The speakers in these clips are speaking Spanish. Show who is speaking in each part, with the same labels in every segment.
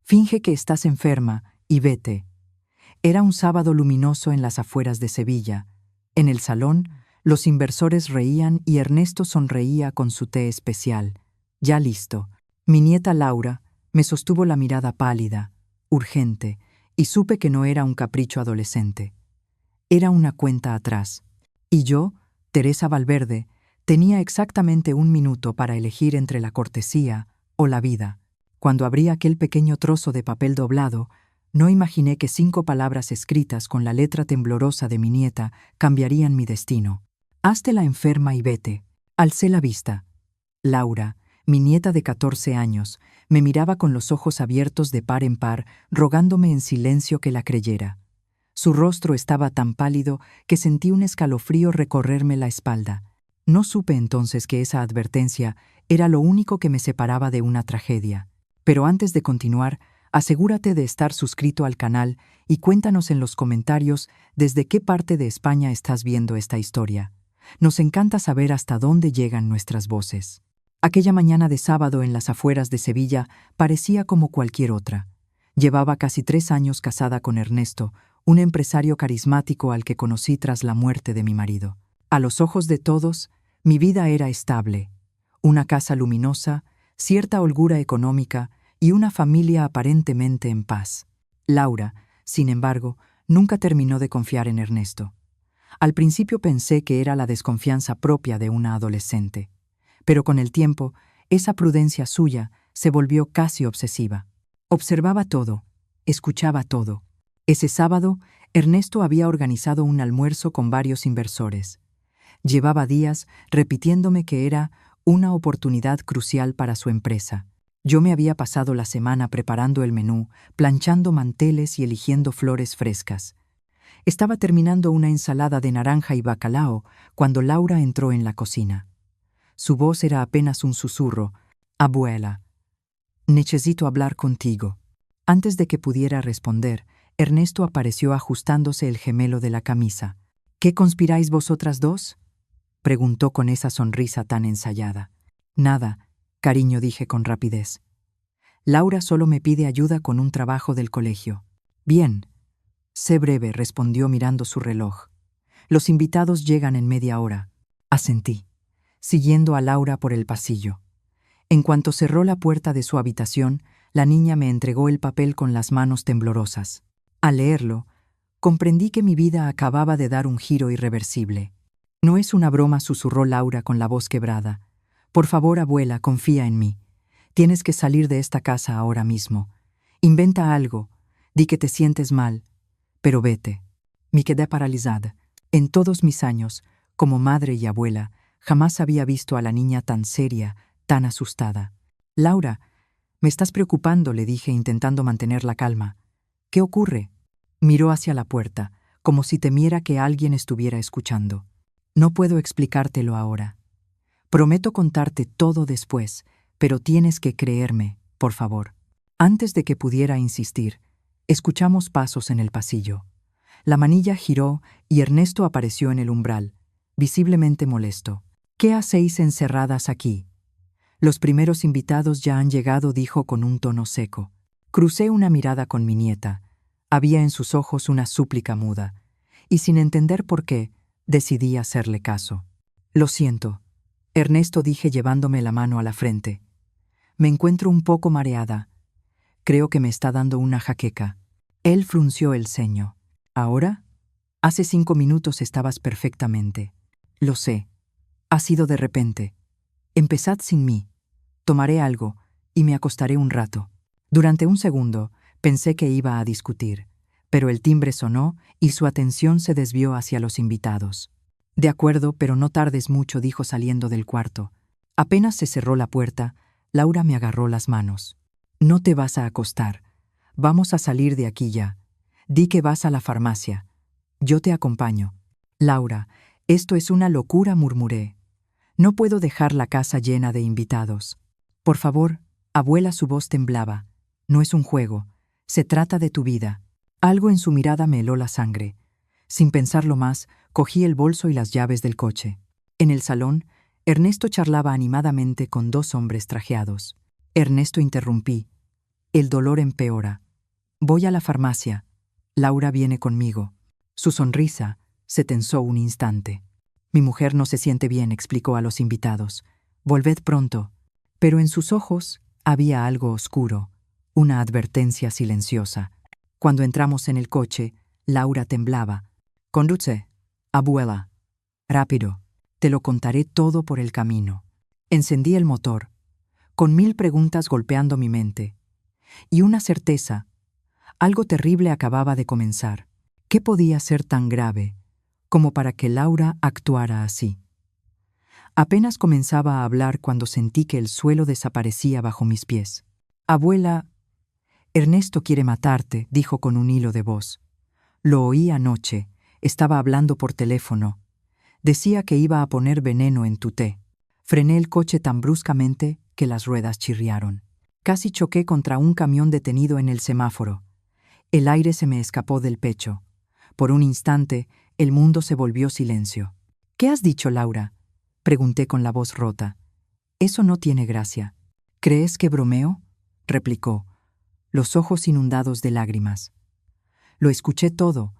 Speaker 1: Finge que estás enferma y vete. Era un sábado luminoso en las afueras de Sevilla. En el salón, los inversores reían y Ernesto sonreía con su té especial. Ya listo. Mi nieta Laura me sostuvo la mirada pálida, urgente, y supe que no era un capricho adolescente. Era una cuenta atrás. Y yo, Teresa Valverde, tenía exactamente 1 minuto para elegir entre la cortesía o la vida. Cuando abrí aquel pequeño trozo de papel doblado, no imaginé que 5 palabras escritas con la letra temblorosa de mi nieta cambiarían mi destino. Hazte la enferma y vete. Alcé la vista. Laura, mi nieta de 14 años, me miraba con los ojos abiertos de par en par, rogándome en silencio que la creyera. Su rostro estaba tan pálido que sentí un escalofrío recorrerme la espalda. No supe entonces que esa advertencia era lo único que me separaba de una tragedia. Pero antes de continuar, asegúrate de estar suscrito al canal y cuéntanos en los comentarios desde qué parte de España estás viendo esta historia. Nos encanta saber hasta dónde llegan nuestras voces. Aquella mañana de sábado en las afueras de Sevilla parecía como cualquier otra. Llevaba casi 3 años casada con Ernesto, un empresario carismático al que conocí tras la muerte de mi marido. A los ojos de todos, mi vida era estable. Una casa luminosa, cierta holgura económica y una familia aparentemente en paz. Laura, sin embargo, nunca terminó de confiar en Ernesto. Al principio pensé que era la desconfianza propia de una adolescente, pero con el tiempo, esa prudencia suya se volvió casi obsesiva. Observaba todo, escuchaba todo. Ese sábado, Ernesto había organizado un almuerzo con varios inversores. Llevaba días repitiéndome que era una oportunidad crucial para su empresa. Yo me había pasado la semana preparando el menú, planchando manteles y eligiendo flores frescas. Estaba terminando una ensalada de naranja y bacalao cuando Laura entró en la cocina. Su voz era apenas un susurro. «Abuela, necesito hablar contigo». Antes de que pudiera responder, Ernesto apareció ajustándose el gemelo de la camisa. «¿Qué conspiráis vosotras dos?», preguntó con esa sonrisa tan ensayada. «Nada, cariño», dije con rapidez. «Laura solo me pide ayuda con un trabajo del colegio». «Bien». «Sé breve», respondió mirando su reloj. «Los invitados llegan en media hora». Asentí, siguiendo a Laura por el pasillo. En cuanto cerró la puerta de su habitación, la niña me entregó el papel con las manos temblorosas. Al leerlo, comprendí que mi vida acababa de dar un giro irreversible. «No es una broma», susurró Laura con la voz quebrada. «Por favor, abuela, confía en mí. Tienes que salir de esta casa ahora mismo. Inventa algo, di que te sientes mal, pero vete». Me quedé paralizada. En todos mis años, como madre y abuela, jamás había visto a la niña tan seria, tan asustada. «Laura, me estás preocupando», le dije intentando mantener la calma. «¿Qué ocurre?». Miró hacia la puerta, como si temiera que alguien estuviera escuchando. «No puedo explicártelo ahora. Prometo contarte todo después, pero tienes que creerme, por favor». Antes de que pudiera insistir, escuchamos pasos en el pasillo. La manilla giró y Ernesto apareció en el umbral, visiblemente molesto. «¿Qué hacéis encerradas aquí?». «Los primeros invitados ya han llegado», dijo con un tono seco. Crucé una mirada con mi nieta. Había en sus ojos una súplica muda, y sin entender por qué, decidí hacerle caso. «Lo siento», Ernesto, dije llevándome la mano a la frente. «Me encuentro un poco mareada. Creo que me está dando una jaqueca». Él frunció el ceño. «¿Ahora? Hace 5 minutos estabas perfectamente». «Lo sé. Ha sido de repente. Empezad sin mí. Tomaré algo y me acostaré un rato». Durante un segundo pensé que iba a discutir, pero el timbre sonó y su atención se desvió hacia los invitados. «De acuerdo, pero no tardes mucho», dijo saliendo del cuarto. Apenas se cerró la puerta, Laura me agarró las manos. «No te vas a acostar. Vamos a salir de aquí ya. Di que vas a la farmacia. Yo te acompaño». «Laura, esto es una locura», murmuré. «No puedo dejar la casa llena de invitados». «Por favor», abuela, su voz temblaba. «No es un juego. Se trata de tu vida». Algo en su mirada me heló la sangre. Sin pensarlo más, cogí el bolso y las llaves del coche. En el salón, Ernesto charlaba animadamente con 2 hombres trajeados. «Ernesto», interrumpí. El dolor empeora. Voy a la farmacia. Laura viene conmigo. Su sonrisa se tensó un instante. Mi mujer no se siente bien, explicó a los invitados. Volved pronto. Pero en sus ojos había algo oscuro, una advertencia silenciosa. Cuando entramos en el coche, Laura temblaba. Conduce, abuela. Rápido. Te lo contaré todo por el camino. Encendí el motor, con 1000 preguntas golpeando mi mente. Y una certeza. Algo terrible acababa de comenzar. ¿Qué podía ser tan grave como para que Laura actuara así? Apenas comenzaba a hablar cuando sentí que el suelo desaparecía bajo mis pies. Abuela, Ernesto quiere matarte, dijo con un hilo de voz. Lo oí anoche. Estaba hablando por teléfono. Decía que iba a poner veneno en tu té. Frené el coche tan bruscamente que las ruedas chirriaron. Casi choqué contra un camión detenido en el semáforo. El aire se me escapó del pecho. Por un instante, el mundo se volvió silencio. ¿Qué has dicho, Laura?, pregunté con la voz rota. Eso no tiene gracia. ¿Crees que bromeo?, replicó, los ojos inundados de lágrimas. Lo escuché todo,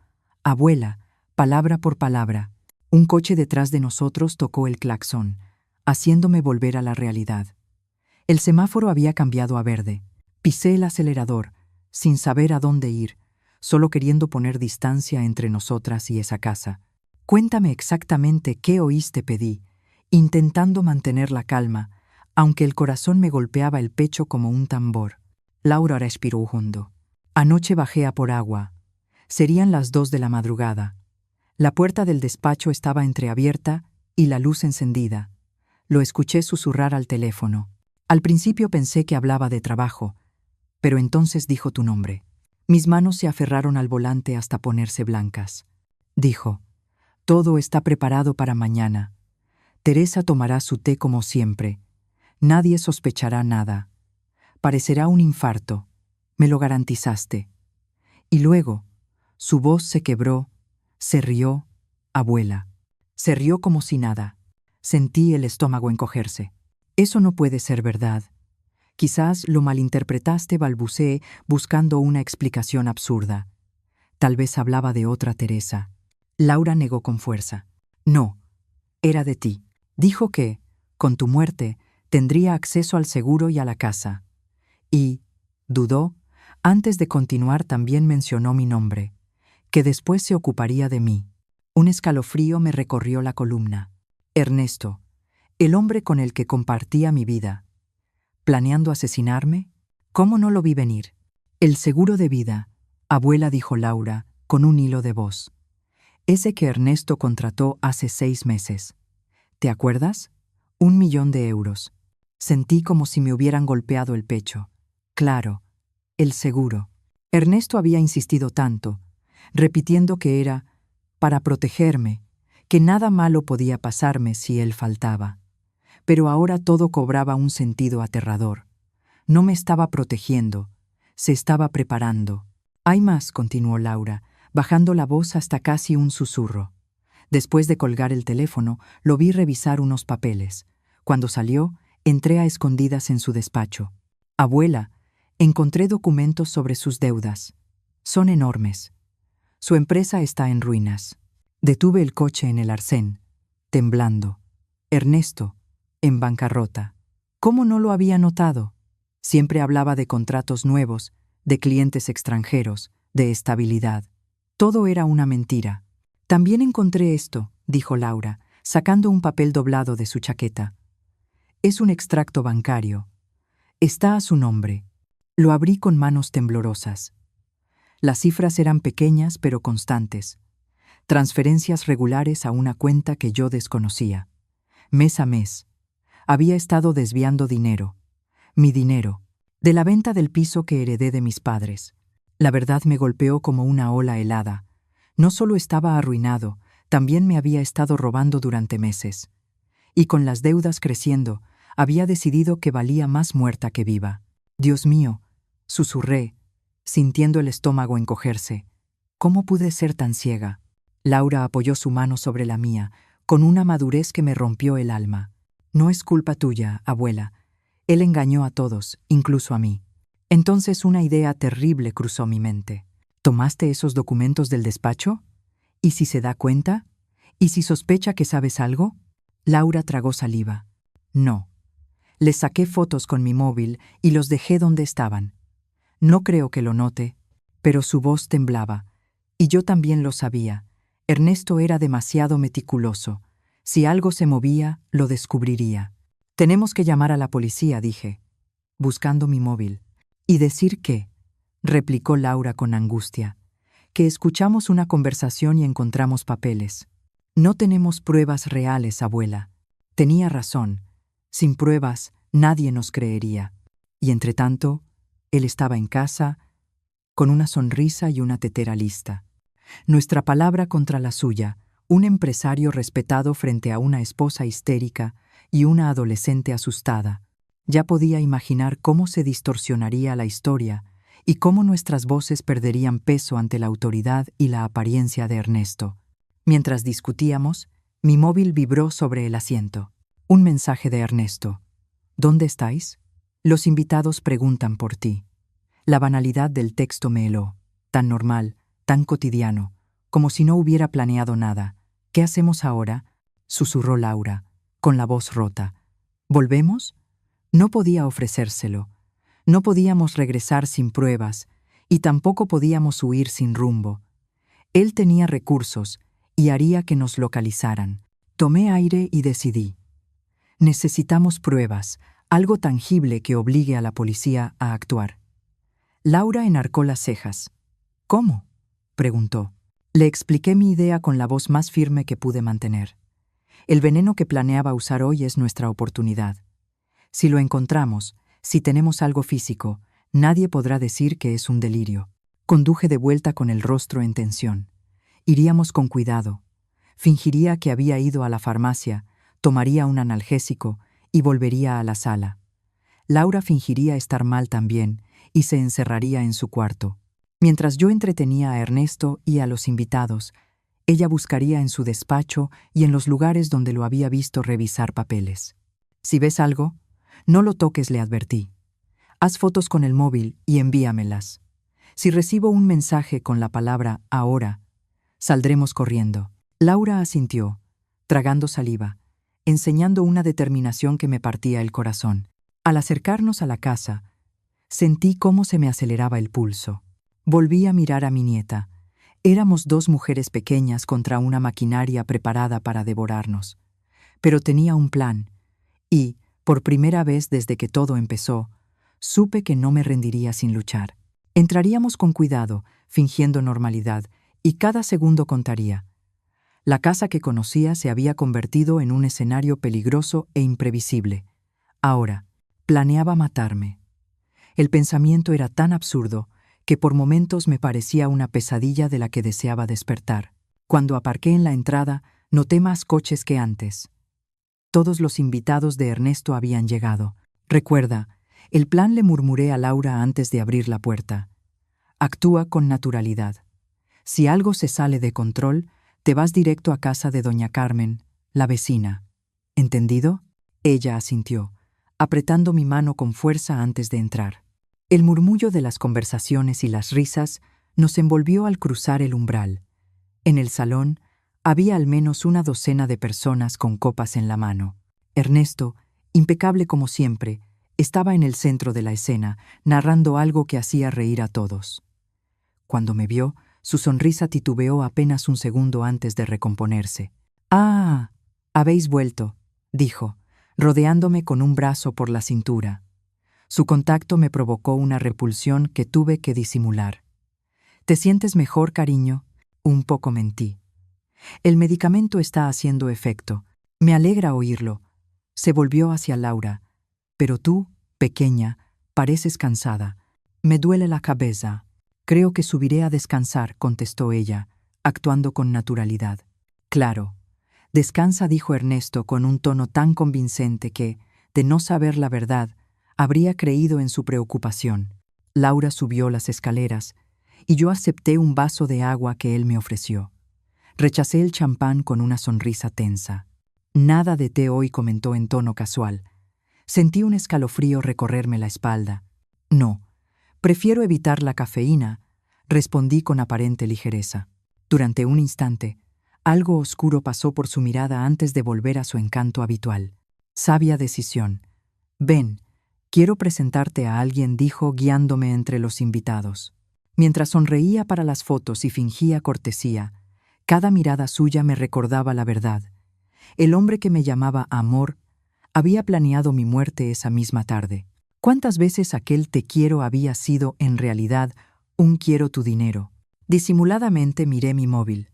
Speaker 1: abuela, palabra por palabra. Un coche detrás de nosotros tocó el claxon, haciéndome volver a la realidad. El semáforo había cambiado a verde. Pisé el acelerador, sin saber a dónde ir, solo queriendo poner distancia entre nosotras y esa casa. Cuéntame exactamente qué oíste, pedí, intentando mantener la calma, aunque el corazón me golpeaba el pecho como un tambor. Laura respiró hondo. Anoche bajé a por agua. Serían las 2 de la madrugada. La puerta del despacho estaba entreabierta y la luz encendida. Lo escuché susurrar al teléfono. Al principio pensé que hablaba de trabajo, pero entonces dijo tu nombre. Mis manos se aferraron al volante hasta ponerse blancas. Dijo, todo está preparado para mañana. Teresa tomará su té como siempre. Nadie sospechará nada. Parecerá un infarto. Me lo garantizaste. Y luego, su voz se quebró, se rió, abuela. Se rió como si nada. Sentí el estómago encogerse. Eso no puede ser verdad. Quizás lo malinterpretaste, balbuceé, buscando una explicación absurda. Tal vez hablaba de otra Teresa. Laura negó con fuerza. No, era de ti. Dijo que, con tu muerte, tendría acceso al seguro y a la casa. Y, dudó, antes de continuar también mencionó mi nombre, que después se ocuparía de mí. Un escalofrío me recorrió la columna. Ernesto, el hombre con el que compartía mi vida. ¿Planeando asesinarme? ¿Cómo no lo vi venir? El seguro de vida, abuela, dijo Laura, con un hilo de voz. Ese que Ernesto contrató hace 6 meses. ¿Te acuerdas? 1 millón de euros. Sentí como si me hubieran golpeado el pecho. Claro, el seguro. Ernesto había insistido tanto, repitiendo que era para protegerme, que nada malo podía pasarme si él faltaba. Pero ahora todo cobraba un sentido aterrador. No me estaba protegiendo, se estaba preparando. Hay más, continuó Laura, bajando la voz hasta casi un susurro. Después de colgar el teléfono, lo vi revisar unos papeles. Cuando salió, entré a escondidas en su despacho. Abuela, encontré documentos sobre sus deudas. Son enormes. Su empresa está en ruinas. Detuve el coche en el arcén, temblando. Ernesto, en bancarrota. ¿Cómo no lo había notado? Siempre hablaba de contratos nuevos, de clientes extranjeros, de estabilidad. Todo era una mentira. También encontré esto, dijo Laura, sacando un papel doblado de su chaqueta. Es un extracto bancario. Está a su nombre. Lo abrí con manos temblorosas. Las cifras eran pequeñas pero constantes. Transferencias regulares a una cuenta que yo desconocía. Mes a mes. Había estado desviando dinero. Mi dinero. De la venta del piso que heredé de mis padres. La verdad me golpeó como una ola helada. No solo estaba arruinado, también me había estado robando durante meses. Y con las deudas creciendo, había decidido que valía más muerta que viva. Dios mío, susurré, sintiendo el estómago encogerse. ¿Cómo pude ser tan ciega? Laura apoyó su mano sobre la mía, con una madurez que me rompió el alma. No es culpa tuya, abuela. Él engañó a todos, incluso a mí. Entonces una idea terrible cruzó mi mente. ¿Tomaste esos documentos del despacho? ¿Y si se da cuenta? ¿Y si sospecha que sabes algo? Laura tragó saliva. No. Les saqué fotos con mi móvil y los dejé donde estaban. No creo que lo note, pero su voz temblaba. Y yo también lo sabía. Ernesto era demasiado meticuloso. Si algo se movía, lo descubriría. Tenemos que llamar a la policía, dije, buscando mi móvil. ¿Y decir qué? Replicó Laura con angustia. Que escuchamos una conversación y encontramos papeles. No tenemos pruebas reales, abuela. Tenía razón. Sin pruebas, nadie nos creería. Y entretanto, él estaba en casa, con una sonrisa y una tetera lista. Nuestra palabra contra la suya, un empresario respetado frente a una esposa histérica y una adolescente asustada. Ya podía imaginar cómo se distorsionaría la historia y cómo nuestras voces perderían peso ante la autoridad y la apariencia de Ernesto. Mientras discutíamos, mi móvil vibró sobre el asiento. Un mensaje de Ernesto. ¿Dónde estáis? Los invitados preguntan por ti. La banalidad del texto me heló, tan normal, tan cotidiano, como si no hubiera planeado nada. ¿Qué hacemos ahora? Susurró Laura, con la voz rota. ¿Volvemos? No podía ofrecérselo. No podíamos regresar sin pruebas, y tampoco podíamos huir sin rumbo. Él tenía recursos, y haría que nos localizaran. Tomé aire y decidí. Necesitamos pruebas, algo tangible que obligue a la policía a actuar. Laura enarcó las cejas. ¿Cómo?, preguntó. Le expliqué mi idea con la voz más firme que pude mantener. El veneno que planeaba usar hoy es nuestra oportunidad. Si lo encontramos, si tenemos algo físico, nadie podrá decir que es un delirio. Conduje de vuelta con el rostro en tensión. Iríamos con cuidado. Fingiría que había ido a la farmacia, tomaría un analgésico y volvería a la sala. Laura fingiría estar mal también y se encerraría en su cuarto. Mientras yo entretenía a Ernesto y a los invitados, ella buscaría en su despacho y en los lugares donde lo había visto revisar papeles. Si ves algo, no lo toques, le advertí. Haz fotos con el móvil y envíamelas. Si recibo un mensaje con la palabra ahora, saldremos corriendo. Laura asintió, tragando saliva, enseñando una determinación que me partía el corazón. Al acercarnos a la casa, sentí cómo se me aceleraba el pulso. Volví a mirar a mi nieta. Éramos dos mujeres pequeñas contra una maquinaria preparada para devorarnos. Pero tenía un plan, y, por primera vez desde que todo empezó, supe que no me rendiría sin luchar. Entraríamos con cuidado, fingiendo normalidad, y cada segundo contaría. La casa que conocía se había convertido en un escenario peligroso e imprevisible. Ahora, planeaba matarme. El pensamiento era tan absurdo que por momentos me parecía una pesadilla de la que deseaba despertar. Cuando aparqué en la entrada, noté más coches que antes. Todos los invitados de Ernesto habían llegado. Recuerda, el plan, le murmuré a Laura antes de abrir la puerta. Actúa con naturalidad. Si algo se sale de control, te vas directo a casa de doña Carmen, la vecina. ¿Entendido? Ella asintió, apretando mi mano con fuerza antes de entrar. El murmullo de las conversaciones y las risas nos envolvió al cruzar el umbral. En el salón había al menos una docena de personas con copas en la mano. Ernesto, impecable como siempre, estaba en el centro de la escena, narrando algo que hacía reír a todos. Cuando me vio, su sonrisa titubeó apenas un segundo antes de recomponerse. «Ah, habéis vuelto», dijo, rodeándome con un brazo por la cintura. Su contacto me provocó una repulsión que tuve que disimular. «¿Te sientes mejor, cariño?» Un poco mentí. «El medicamento está haciendo efecto. Me alegra oírlo». Se volvió hacia Laura. «Pero tú, pequeña, pareces cansada. Me duele la cabeza». «Creo que subiré a descansar», contestó ella, actuando con naturalidad. «Claro. Descansa», dijo Ernesto con un tono tan convincente que, de no saber la verdad, habría creído en su preocupación. Laura subió las escaleras, y yo acepté un vaso de agua que él me ofreció. Rechacé el champán con una sonrisa tensa. «Nada de té hoy», comentó en tono casual. Sentí un escalofrío recorrerme la espalda. «No, Prefiero evitar la cafeína, respondí con aparente ligereza. Durante un instante, algo oscuro pasó por su mirada antes de volver a su encanto habitual. Sabia decisión. Ven, quiero presentarte a alguien, dijo guiándome entre los invitados. Mientras sonreía para las fotos y fingía cortesía, cada mirada suya me recordaba la verdad. El hombre que me llamaba amor había planeado mi muerte esa misma tarde. ¿Cuántas veces aquel te quiero había sido en realidad un quiero tu dinero? Disimuladamente miré mi móvil.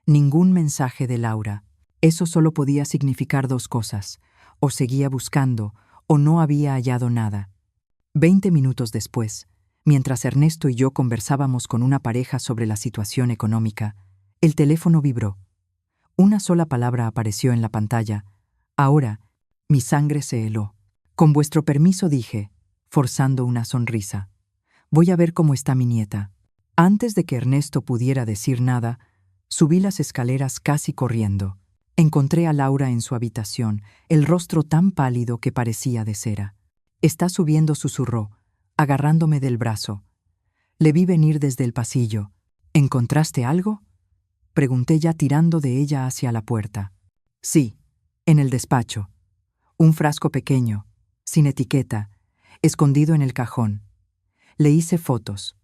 Speaker 1: Ningún mensaje de Laura. Eso solo podía significar dos cosas. O seguía buscando, o no había hallado nada. 20 minutos después, mientras Ernesto y yo conversábamos con una pareja sobre la situación económica, el teléfono vibró. Una sola palabra apareció en la pantalla. Ahora, mi sangre se heló. Con vuestro permiso, dije, forzando una sonrisa. Voy a ver cómo está mi nieta. Antes de que Ernesto pudiera decir nada, subí las escaleras casi corriendo. Encontré a Laura en su habitación, el rostro tan pálido que parecía de cera. «Está subiendo», susurró, agarrándome del brazo. Le vi venir desde el pasillo. «¿Encontraste algo?», pregunté ya tirando de ella hacia la puerta. «Sí, en el despacho. Un frasco pequeño, sin etiqueta, escondido en el cajón. Le hice fotos.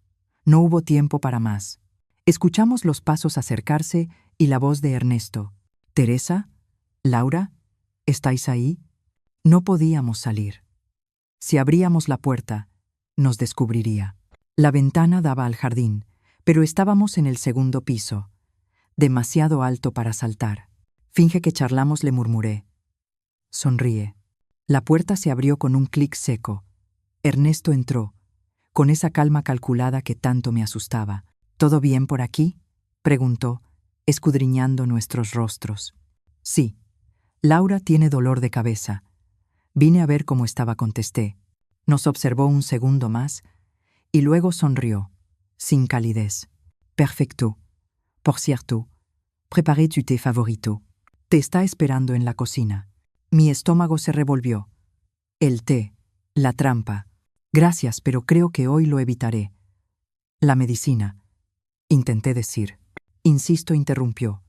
Speaker 1: No hubo tiempo para más». Escuchamos los pasos acercarse y la voz de Ernesto. «¿Teresa? ¿Laura? ¿Estáis ahí?». No podíamos salir. Si abríamos la puerta, nos descubriría. La ventana daba al jardín, pero estábamos en el segundo piso, demasiado alto para saltar. «Finge que charlamos», le murmuré. «Sonríe». La puerta se abrió con un clic seco. Ernesto entró, con esa calma calculada que tanto me asustaba. «¿Todo bien por aquí?», preguntó, escudriñando nuestros rostros. «Sí. Laura tiene dolor de cabeza. Vine a ver cómo estaba», contesté. Nos observó un segundo más y luego sonrió, sin calidez. «Perfecto. Por cierto, preparé tu té favorito. Te está esperando en la cocina». Mi estómago se revolvió. El té, la trampa. «Gracias, pero creo que hoy lo evitaré». «La medicina», intenté decir. «Insisto», interrumpió.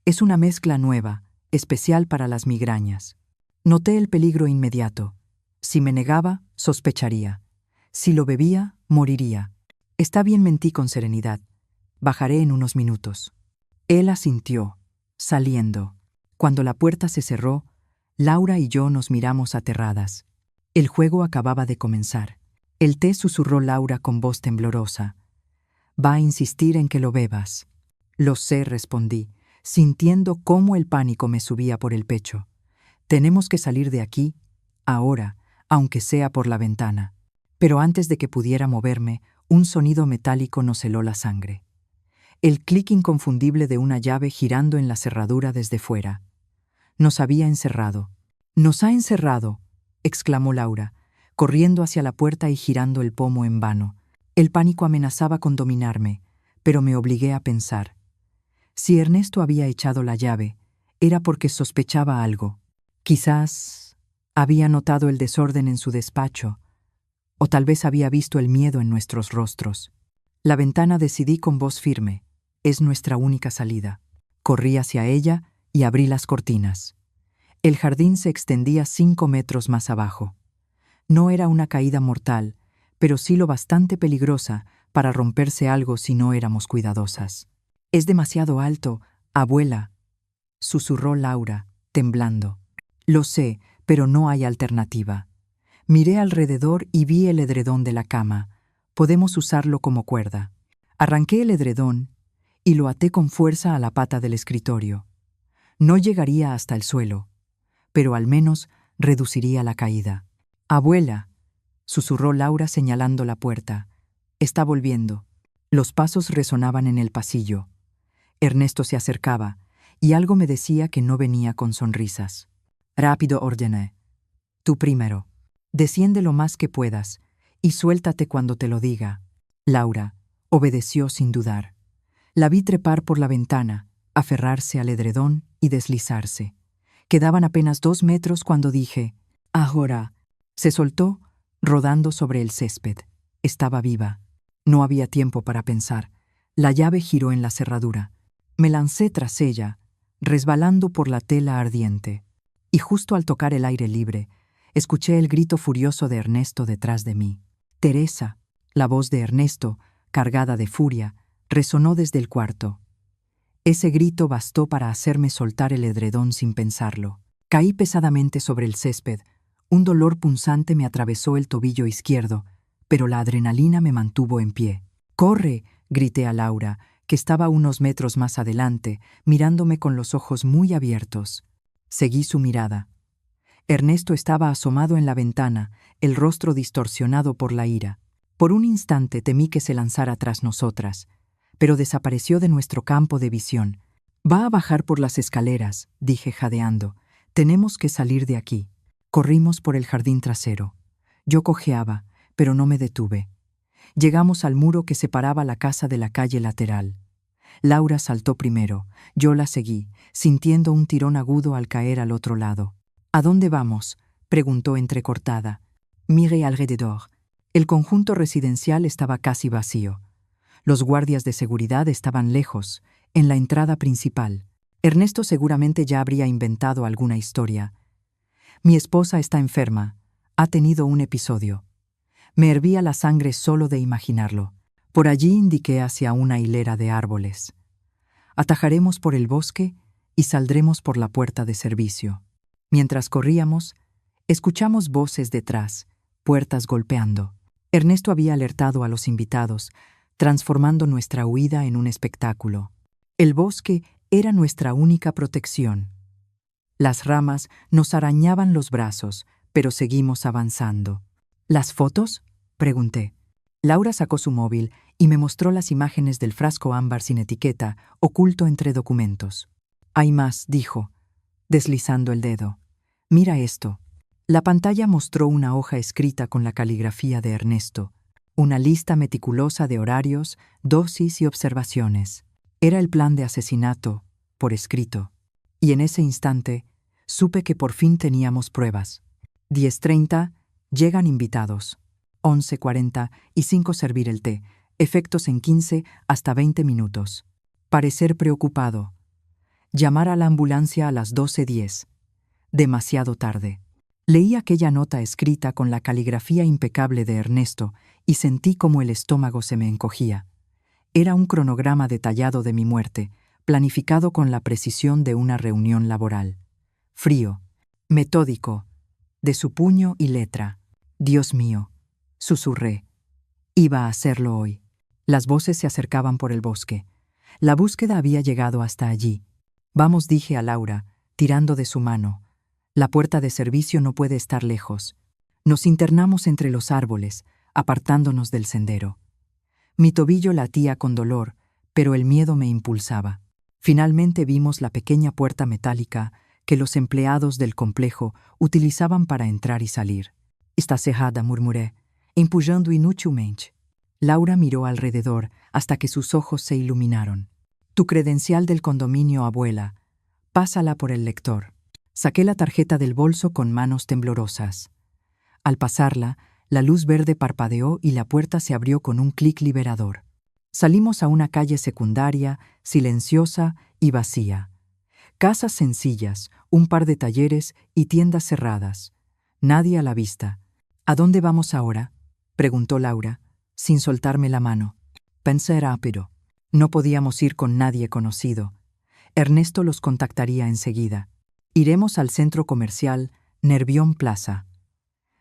Speaker 1: «Es una mezcla nueva, especial para las migrañas». Noté el peligro inmediato. Si me negaba, sospecharía. Si lo bebía, moriría. «Está bien», mentí con serenidad. «Bajaré en unos minutos». Él asintió, saliendo. Cuando la puerta se cerró, Laura y yo nos miramos aterradas. El juego acababa de comenzar. «El té», susurró Laura con voz temblorosa. «Va a insistir en que lo bebas». «Lo sé», respondí, sintiendo cómo el pánico me subía por el pecho. «Tenemos que salir de aquí, ahora, aunque sea por la ventana». Pero antes de que pudiera moverme, un sonido metálico nos heló la sangre. El clic inconfundible de una llave girando en la cerradura desde fuera. Nos había encerrado. «Nos ha encerrado», exclamó Laura, corriendo hacia la puerta y girando el pomo en vano. El pánico amenazaba con dominarme, pero me obligué a pensar. Si Ernesto había echado la llave, era porque sospechaba algo. Quizás había notado el desorden en su despacho, o tal vez había visto el miedo en nuestros rostros. La ventana, decidí con voz firme. Es nuestra única salida. Corrí hacia ella y abrí las cortinas. El jardín se extendía 5 metros más abajo. No era una caída mortal, pero sí lo bastante peligrosa para romperse algo si no éramos cuidadosas. «Es demasiado alto, abuela», susurró Laura, temblando. «Lo sé, pero no hay alternativa». Miré alrededor y vi el edredón de la cama. Podemos usarlo como cuerda. Arranqué el edredón y lo até con fuerza a la pata del escritorio. No llegaría hasta el suelo, pero al menos reduciría la caída. «Abuela», susurró Laura señalando la puerta. «Está volviendo». Los pasos resonaban en el pasillo. Ernesto se acercaba, y algo me decía que no venía con sonrisas. «Rápido», ordené. «Tú primero. Desciende lo más que puedas, y suéltate cuando te lo diga». Laura obedeció sin dudar. La vi trepar por la ventana, aferrarse al edredón y deslizarse. Quedaban apenas 2 metros cuando dije, «Ahora». Se soltó, rodando sobre el césped. Estaba viva. No había tiempo para pensar. La llave giró en la cerradura. Me lancé tras ella, resbalando por la tela ardiente. Y justo al tocar el aire libre, escuché el grito furioso de Ernesto detrás de mí. «Teresa». La voz de Ernesto, cargada de furia, resonó desde el cuarto. Ese grito bastó para hacerme soltar el edredón sin pensarlo. Caí pesadamente sobre el césped. Un dolor punzante me atravesó el tobillo izquierdo, pero la adrenalina me mantuvo en pie. «¡Corre!», grité a Laura, que estaba unos metros más adelante, mirándome con los ojos muy abiertos. Seguí su mirada. Ernesto estaba asomado en la ventana, el rostro distorsionado por la ira. Por un instante temí que se lanzara tras nosotras, pero desapareció de nuestro campo de visión. «Va a bajar por las escaleras», dije jadeando. «Tenemos que salir de aquí». Corrimos por el jardín trasero. Yo cojeaba, pero no me detuve. Llegamos al muro que separaba la casa de la calle lateral. Laura saltó primero. Yo la seguí, sintiendo un tirón agudo al caer al otro lado. «¿A dónde vamos?», preguntó entrecortada. Miré alrededor. El conjunto residencial estaba casi vacío. Los guardias de seguridad estaban lejos, en la entrada principal. Ernesto seguramente ya habría inventado alguna historia. «Mi esposa está enferma. Ha tenido un episodio». Me hervía la sangre solo de imaginarlo. Por allí indiqué hacia una hilera de árboles. «Atajaremos por el bosque y saldremos por la puerta de servicio». Mientras corríamos, escuchamos voces detrás, puertas golpeando. Ernesto había alertado a los invitados, transformando nuestra huida en un espectáculo. El bosque era nuestra única protección. Las ramas nos arañaban los brazos, pero seguimos avanzando. «¿Las fotos?», pregunté. Laura sacó su móvil y me mostró las imágenes del frasco ámbar sin etiqueta, oculto entre documentos. «Hay más», dijo, deslizando el dedo. «Mira esto». La pantalla mostró una hoja escrita con la caligrafía de Ernesto, una lista meticulosa de horarios, dosis y observaciones. Era el plan de asesinato, por escrito. Y en ese instante, supe que por fin teníamos pruebas. 10:30, llegan invitados. 11:40 y 5 servir el té, efectos en 15 hasta 20 minutos. Parecer preocupado. Llamar a la ambulancia a las 12:10. Demasiado tarde. Leí aquella nota escrita con la caligrafía impecable de Ernesto y sentí como el estómago se me encogía. Era un cronograma detallado de mi muerte, planificado con la precisión de una reunión laboral. Frío, metódico, de su puño y letra. «Dios mío», susurré. Iba a hacerlo hoy. Las voces se acercaban por el bosque. La búsqueda había llegado hasta allí. «Vamos», dije a Laura, tirando de su mano. «La puerta de servicio no puede estar lejos». Nos internamos entre los árboles, apartándonos del sendero. Mi tobillo latía con dolor, pero el miedo me impulsaba. Finalmente vimos la pequeña puerta metálica que los empleados del complejo utilizaban para entrar y salir. «Está cerrada», murmuré, empujando inútilmente. Laura miró alrededor hasta que sus ojos se iluminaron. «Tu credencial del condominio, abuela. Pásala por el lector». Saqué la tarjeta del bolso con manos temblorosas. Al pasarla, la luz verde parpadeó y la puerta se abrió con un clic liberador. Salimos a una calle secundaria, silenciosa y vacía. Casas sencillas, un par de talleres y tiendas cerradas. Nadie a la vista. «¿A dónde vamos ahora?», preguntó Laura, sin soltarme la mano. Pensé rápido. No podíamos ir con nadie conocido. Ernesto los contactaría enseguida. Iremos al centro comercial Nervión Plaza.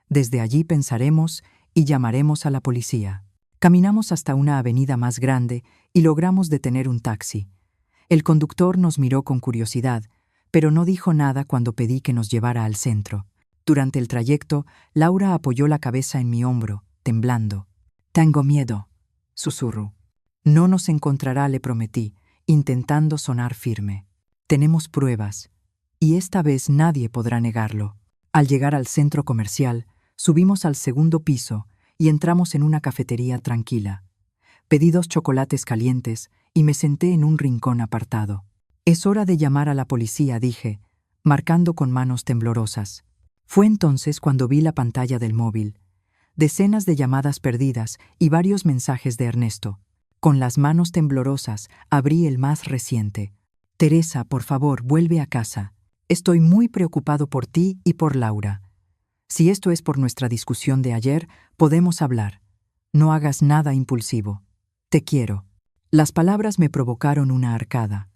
Speaker 1: Desde allí pensaremos y llamaremos a la policía. Caminamos hasta una avenida más grande y logramos detener un taxi. El conductor nos miró con curiosidad, pero no dijo nada cuando pedí que nos llevara al centro. Durante el trayecto, Laura apoyó la cabeza en mi hombro, temblando. «Tengo miedo», susurró. «No nos encontrará», le prometí, intentando sonar firme. «Tenemos pruebas, y esta vez nadie podrá negarlo». Al llegar al centro comercial, subimos al segundo piso y entramos en una cafetería tranquila. Pedí 2 chocolates calientes y me senté en un rincón apartado. «Es hora de llamar a la policía», dije, marcando con manos temblorosas. Fue entonces cuando vi la pantalla del móvil. decenas de llamadas perdidas y varios mensajes de Ernesto. Con las manos temblorosas, abrí el más reciente. Teresa, por favor, vuelve a casa. Estoy muy preocupado por ti y por Laura. Si esto es por nuestra discusión de ayer, podemos hablar. No hagas nada impulsivo. Te quiero. Las palabras me provocaron una arcada.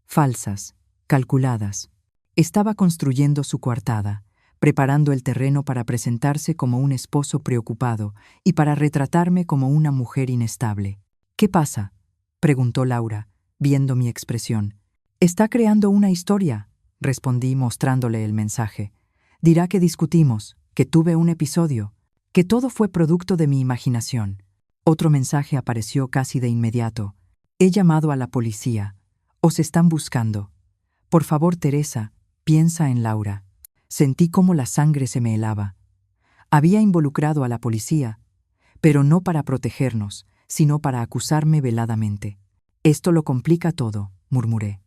Speaker 1: Falsas, calculadas. Estaba construyendo su coartada, preparando el terreno para presentarse como un esposo preocupado y para retratarme como una mujer inestable. ¿Qué pasa?, preguntó Laura, viendo mi expresión. Está creando una historia, respondí mostrándole el mensaje. Dirá que discutimos, que tuve un episodio, que todo fue producto de mi imaginación. Otro mensaje apareció casi de inmediato. He llamado a la policía. Os están buscando. Por favor, Teresa, piensa en Laura. Sentí cómo la sangre se me helaba. Había involucrado a la policía, pero no para protegernos, sino para acusarme veladamente. Esto lo complica todo, murmuré.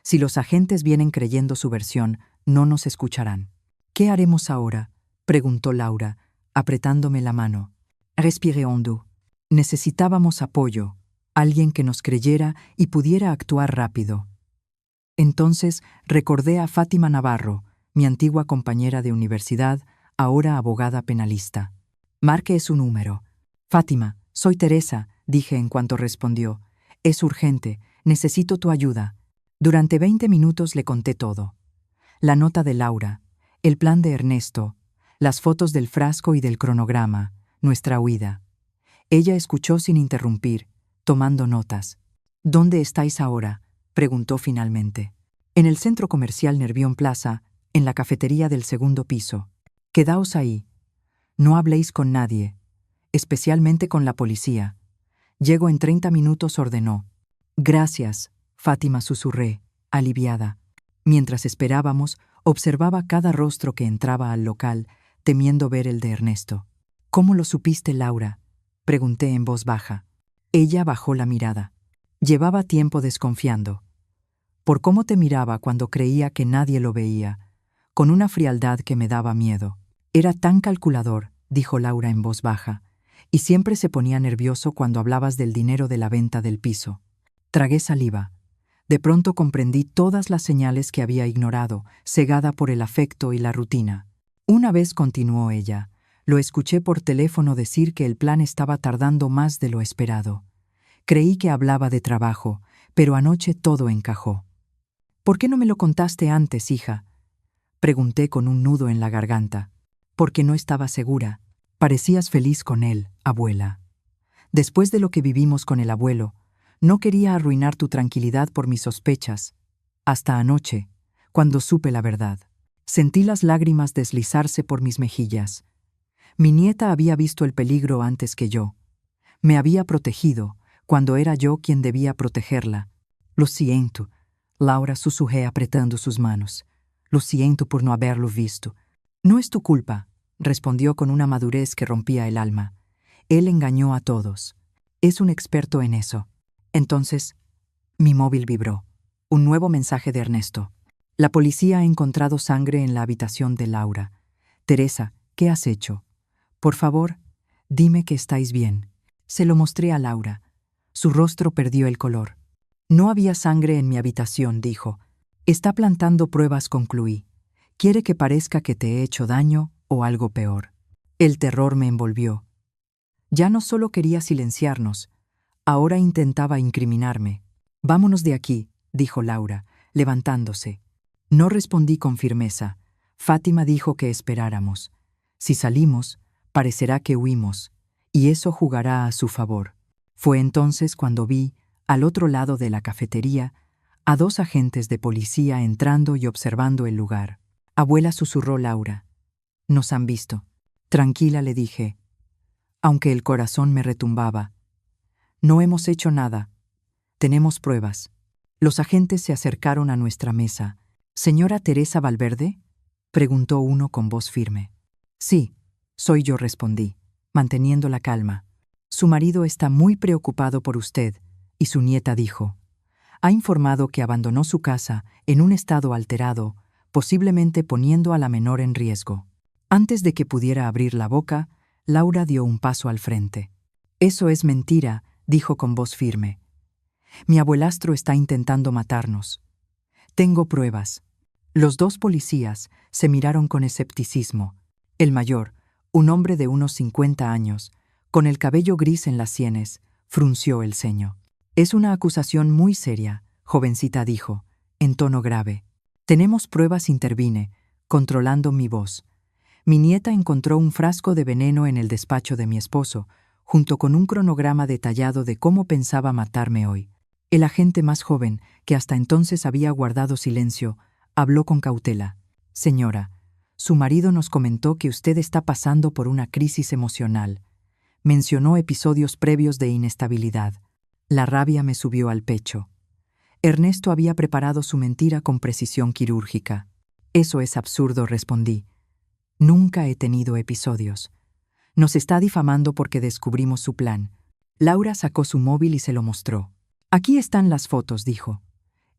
Speaker 1: Si los agentes vienen creyendo su versión, no nos escucharán. ¿Qué haremos ahora?, preguntó Laura, apretándome la mano. Respiré hondo. Necesitábamos apoyo, alguien que nos creyera y pudiera actuar rápido. Entonces recordé a Fátima Navarro, mi antigua compañera de universidad, ahora abogada penalista. Marque su número. Fátima, soy Teresa, dije en cuanto respondió. Es urgente, necesito tu ayuda. Durante 20 minutos le conté todo. La nota de Laura, el plan de Ernesto, las fotos del frasco y del cronograma, nuestra huida. Ella escuchó sin interrumpir, tomando notas. ¿Dónde estáis ahora?, preguntó finalmente. En el centro comercial Nervión Plaza, en la cafetería del segundo piso. Quedaos ahí. No habléis con nadie, especialmente con la policía. Llego en 30 minutos, ordenó. Gracias, Fátima, susurré, aliviada. Mientras esperábamos, observaba cada rostro que entraba al local, temiendo ver el de Ernesto. ¿Cómo lo supiste, Laura?, pregunté en voz baja. Ella bajó la mirada. Llevaba tiempo desconfiando. Por cómo te miraba cuando creía que nadie lo veía, con una frialdad que me daba miedo. Era tan calculador, dijo Laura en voz baja, y siempre se ponía nervioso cuando hablabas del dinero de la venta del piso. Tragué saliva. De pronto comprendí todas las señales que había ignorado, cegada por el afecto y la rutina. Una vez, continuó ella, lo escuché por teléfono decir que el plan estaba tardando más de lo esperado. Creí que hablaba de trabajo, pero anoche todo encajó. ¿Por qué no me lo contaste antes, hija?, pregunté con un nudo en la garganta. Porque no estaba segura. Parecías feliz con él, abuela. Después de lo que vivimos con el abuelo, no quería arruinar tu tranquilidad por mis sospechas. Hasta anoche, cuando supe la verdad. Sentí las lágrimas deslizarse por mis mejillas. Mi nieta había visto el peligro antes que yo. Me había protegido, cuando era yo quien debía protegerla. Lo siento, Laura susurré apretando sus manos. Lo siento por no haberlo visto. No es tu culpa, respondió con una madurez que rompía el alma. Él engañó a todos. Es un experto en eso. Entonces, mi móvil vibró. Un nuevo mensaje de Ernesto. La policía ha encontrado sangre en la habitación de Laura. Teresa, ¿qué has hecho? Por favor, dime que estáis bien. Se lo mostré a Laura. Su rostro perdió el color. No había sangre en mi habitación, dijo. Está plantando pruebas, concluí. Quiere que parezca que te he hecho daño o algo peor. El terror me envolvió. Ya no solo quería silenciarnos, ahora intentaba incriminarme. Vámonos de aquí, dijo Laura, levantándose. No respondí con firmeza. Fátima dijo que esperáramos. Si salimos, parecerá que huimos, y eso jugará a su favor. Fue entonces cuando vi, al otro lado de la cafetería, a 2 agentes de policía entrando y observando el lugar. Abuela, susurró Laura. Nos han visto. Tranquila, le dije, aunque el corazón me retumbaba. No hemos hecho nada. Tenemos pruebas. Los agentes se acercaron a nuestra mesa. ¿Señora Teresa Valverde?, preguntó uno con voz firme. Sí, soy yo, respondí, manteniendo la calma. Su marido está muy preocupado por usted, y su nieta dijo. Ha informado que abandonó su casa en un estado alterado, posiblemente poniendo a la menor en riesgo. Antes de que pudiera abrir la boca, Laura dio un paso al frente. Eso es mentira, dijo con voz firme. Mi abuelastro está intentando matarnos. Tengo pruebas. Los dos policías se miraron con escepticismo. El mayor, un hombre de unos 50 años, con el cabello gris en las sienes, frunció el ceño. Es una acusación muy seria, jovencita dijo, en tono grave. Tenemos pruebas, intervine, controlando mi voz. Mi nieta encontró un frasco de veneno en el despacho de mi esposo, junto con un cronograma detallado de cómo pensaba matarme hoy. El agente más joven, que hasta entonces había guardado silencio, habló con cautela. Señora, su marido nos comentó que usted está pasando por una crisis emocional. Mencionó episodios previos de inestabilidad. La rabia me subió al pecho. Ernesto había preparado su mentira con precisión quirúrgica. Eso es absurdo, respondí. Nunca he tenido episodios. Nos está difamando porque descubrimos su plan. Laura sacó su móvil y se lo mostró. Aquí están las fotos, dijo.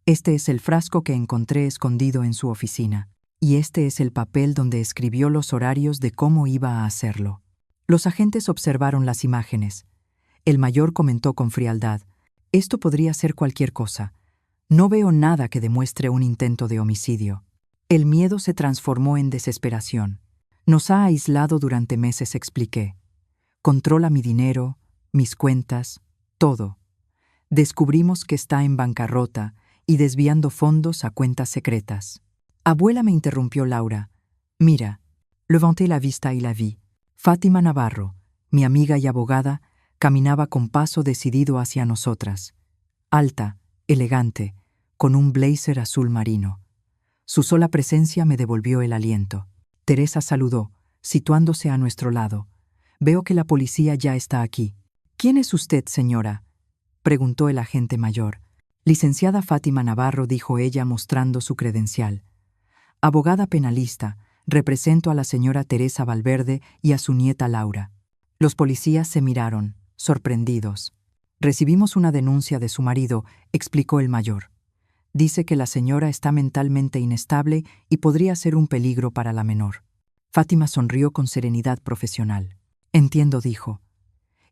Speaker 1: Este es el frasco que encontré escondido en su oficina. Y este es el papel donde escribió los horarios de cómo iba a hacerlo. Los agentes observaron las imágenes. El mayor comentó con frialdad. Esto podría ser cualquier cosa. No veo nada que demuestre un intento de homicidio. El miedo se transformó en desesperación. Nos ha aislado durante meses, expliqué. Controla mi dinero, mis cuentas, todo. Descubrimos que está en bancarrota y desviando fondos a cuentas secretas. Abuela, me interrumpió Laura. Mira, levanté la vista y la vi. Fátima Navarro, mi amiga y abogada, caminaba con paso decidido hacia nosotras. Alta, elegante, con un blazer azul marino. Su sola presencia me devolvió el aliento. Teresa saludó, situándose a nuestro lado. Veo que la policía ya está aquí. ¿Quién es usted, señora?, preguntó el agente mayor. Licenciada Fátima Navarro, dijo ella mostrando su credencial. Abogada penalista, represento a la señora Teresa Valverde y a su nieta Laura. Los policías se miraron, sorprendidos. Recibimos una denuncia de su marido, explicó el mayor. Dice que la señora está mentalmente inestable y podría ser un peligro para la menor. Fátima sonrió con serenidad profesional. Entiendo, dijo.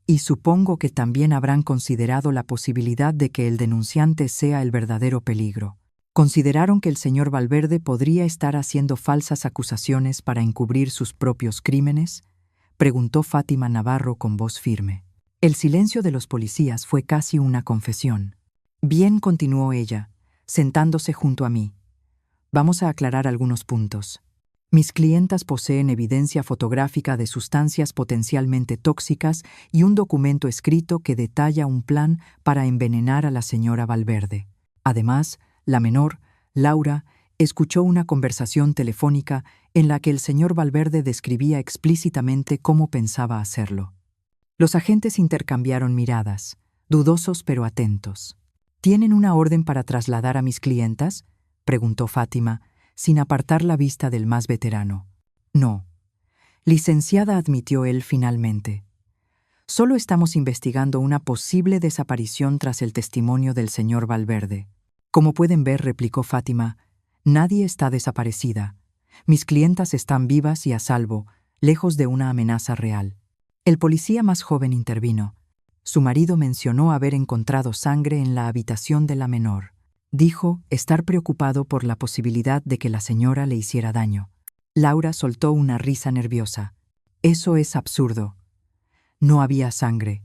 Speaker 1: Y supongo que también habrán considerado la posibilidad de que el denunciante sea el verdadero peligro. ¿Consideraron que el señor Valverde podría estar haciendo falsas acusaciones para encubrir sus propios crímenes?, preguntó Fátima Navarro con voz firme. El silencio de los policías fue casi una confesión. Bien, continuó ella, sentándose junto a mí. Vamos a aclarar algunos puntos. Mis clientas poseen evidencia fotográfica de sustancias potencialmente tóxicas y un documento escrito que detalla un plan para envenenar a la señora Valverde. Además, la menor, Laura, escuchó una conversación telefónica en la que el señor Valverde describía explícitamente cómo pensaba hacerlo. Los agentes intercambiaron miradas, dudosos pero atentos. ¿Tienen una orden para trasladar a mis clientas?, preguntó Fátima, sin apartar la vista del más veterano. No. Licenciada, admitió él finalmente. Solo estamos investigando una posible desaparición tras el testimonio del señor Valverde. Como pueden ver, replicó Fátima, nadie está desaparecida. Mis clientas están vivas y a salvo, lejos de una amenaza real. El policía más joven intervino. Su marido mencionó haber encontrado sangre en la habitación de la menor. Dijo estar preocupado por la posibilidad de que la señora le hiciera daño. Laura soltó una risa nerviosa. Eso es absurdo. No había sangre.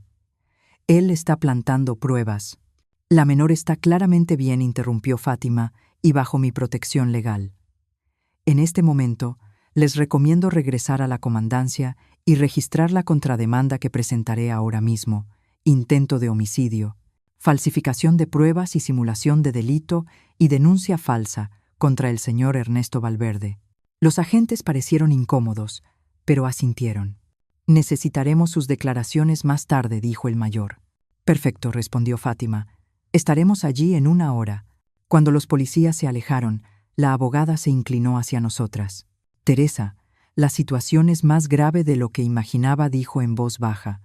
Speaker 1: Él está plantando pruebas. La menor está claramente bien, interrumpió Fátima, y bajo mi protección legal. En este momento, les recomiendo regresar a la comandancia y registrar la contrademanda que presentaré ahora mismo: intento de homicidio, falsificación de pruebas y simulación de delito y denuncia falsa contra el señor Ernesto Valverde. Los agentes parecieron incómodos, pero asintieron. Necesitaremos sus declaraciones más tarde, dijo el mayor. Perfecto, respondió Fátima. Estaremos allí en 1 hora. Cuando los policías se alejaron, la abogada se inclinó hacia nosotras. Teresa, la situación es más grave de lo que imaginaba, dijo en voz baja.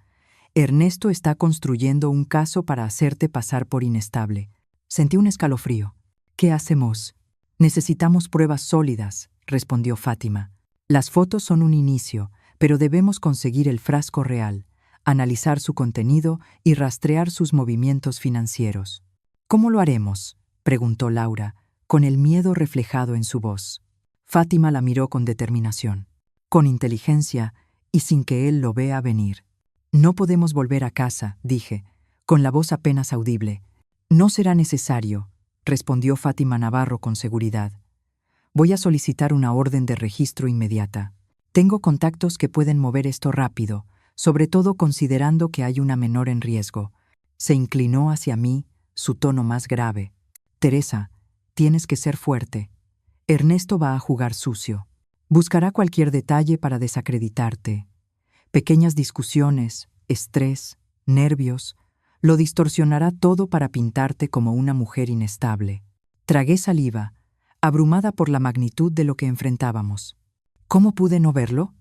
Speaker 1: Ernesto está construyendo un caso para hacerte pasar por inestable. Sentí un escalofrío. ¿Qué hacemos? Necesitamos pruebas sólidas, respondió Fátima. Las fotos son un inicio, pero debemos conseguir el frasco real, analizar su contenido y rastrear sus movimientos financieros. ¿Cómo lo haremos?, preguntó Laura, con el miedo reflejado en su voz. Fátima la miró con determinación, con inteligencia y sin que él lo vea venir. No podemos volver a casa, dije, con la voz apenas audible. No será necesario, respondió Fátima Navarro con seguridad. Voy a solicitar una orden de registro inmediata. Tengo contactos que pueden mover esto rápido, sobre todo considerando que hay una menor en riesgo. Se inclinó hacia mí, su tono más grave. Teresa, tienes que ser fuerte. Ernesto va a jugar sucio. Buscará cualquier detalle para desacreditarte. Pequeñas discusiones, estrés, nervios, lo distorsionará todo para pintarte como una mujer inestable. Tragué saliva, abrumada por la magnitud de lo que enfrentábamos. ¿Cómo pude no verlo?,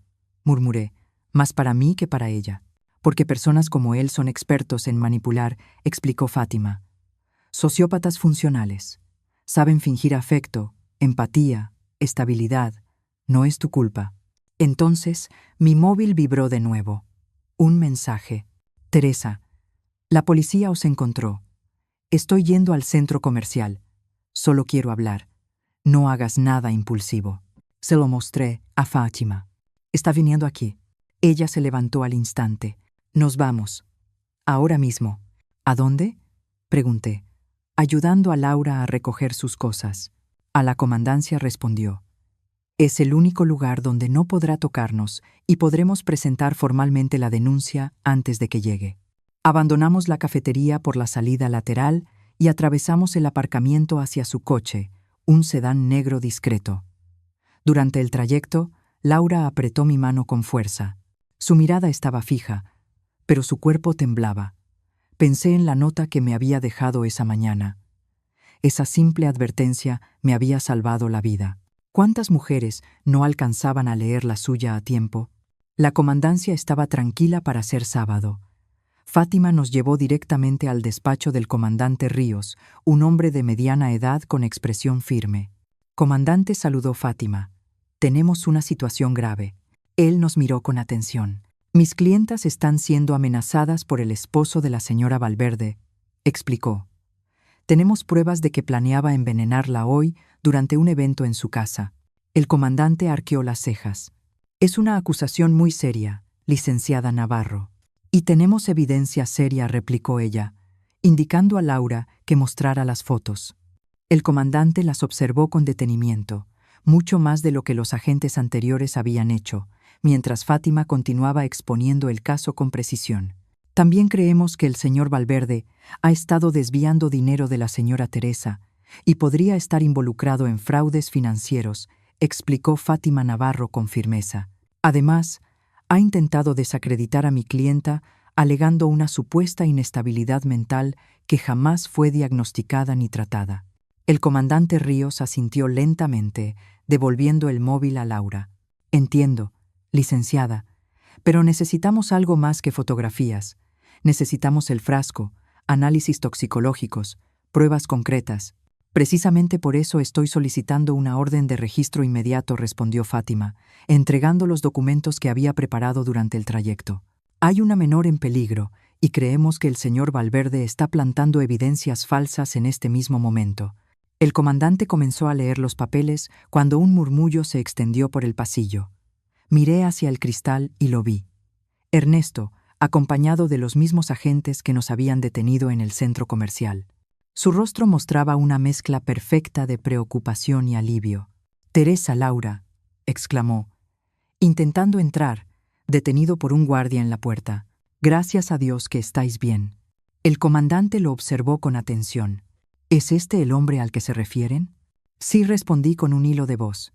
Speaker 1: murmuré, más para mí que para ella. Porque personas como él son expertos en manipular, explicó Fátima. Sociópatas funcionales. Saben fingir afecto, empatía, estabilidad. No es tu culpa. Entonces, mi móvil vibró de nuevo. Un mensaje. Teresa, la policía os encontró. Estoy yendo al centro comercial. Solo quiero hablar. No hagas nada impulsivo. Se lo mostré a Fátima. Está viniendo aquí. Ella se levantó al instante. Nos vamos. Ahora mismo. ¿A dónde?, pregunté, ayudando a Laura a recoger sus cosas. A la comandancia respondió. Es el único lugar donde no podrá tocarnos y podremos presentar formalmente la denuncia antes de que llegue. Abandonamos la cafetería por la salida lateral y atravesamos el aparcamiento hacia su coche, un sedán negro discreto. Durante el trayecto, Laura apretó mi mano con fuerza. Su mirada estaba fija, pero su cuerpo temblaba. Pensé en la nota que me había dejado esa mañana. Esa simple advertencia me había salvado la vida. ¿Cuántas mujeres no alcanzaban a leer la suya a tiempo? La comandancia estaba tranquila para ser sábado. Fátima nos llevó directamente al despacho del comandante Ríos, un hombre de mediana edad con expresión firme. Comandante, saludó Fátima. Tenemos una situación grave. Él nos miró con atención. Mis clientas están siendo amenazadas por el esposo de la señora Valverde, explicó. Tenemos pruebas de que planeaba envenenarla hoy durante un evento en su casa. El comandante arqueó las cejas. Es una acusación muy seria, licenciada Navarro. Y tenemos evidencia seria, replicó ella, indicando a Laura que mostrara las fotos. El comandante las observó con detenimiento, mucho más de lo que los agentes anteriores habían hecho, mientras Fátima continuaba exponiendo el caso con precisión. También creemos que el señor Valverde ha estado desviando dinero de la señora Teresa y podría estar involucrado en fraudes financieros, explicó Fátima Navarro con firmeza. Además, ha intentado desacreditar a mi clienta alegando una supuesta inestabilidad mental que jamás fue diagnosticada ni tratada. El comandante Ríos asintió lentamente, devolviendo el móvil a Laura. Entiendo, licenciada, pero necesitamos algo más que fotografías. Necesitamos el frasco, análisis toxicológicos, pruebas concretas. Precisamente por eso estoy solicitando una orden de registro inmediato, respondió Fátima, entregando los documentos que había preparado durante el trayecto. Hay una menor en peligro y creemos que el señor Valverde está plantando evidencias falsas en este mismo momento. El comandante comenzó a leer los papeles cuando un murmullo se extendió por el pasillo. Miré hacia el cristal y lo vi. Ernesto, acompañado de los mismos agentes que nos habían detenido en el centro comercial. Su rostro mostraba una mezcla perfecta de preocupación y alivio. «Teresa, Laura», exclamó, intentando entrar, detenido por un guardia en la puerta. «Gracias a Dios que estáis bien». El comandante lo observó con atención. ¿Es este el hombre al que se refieren? Sí, respondí con un hilo de voz.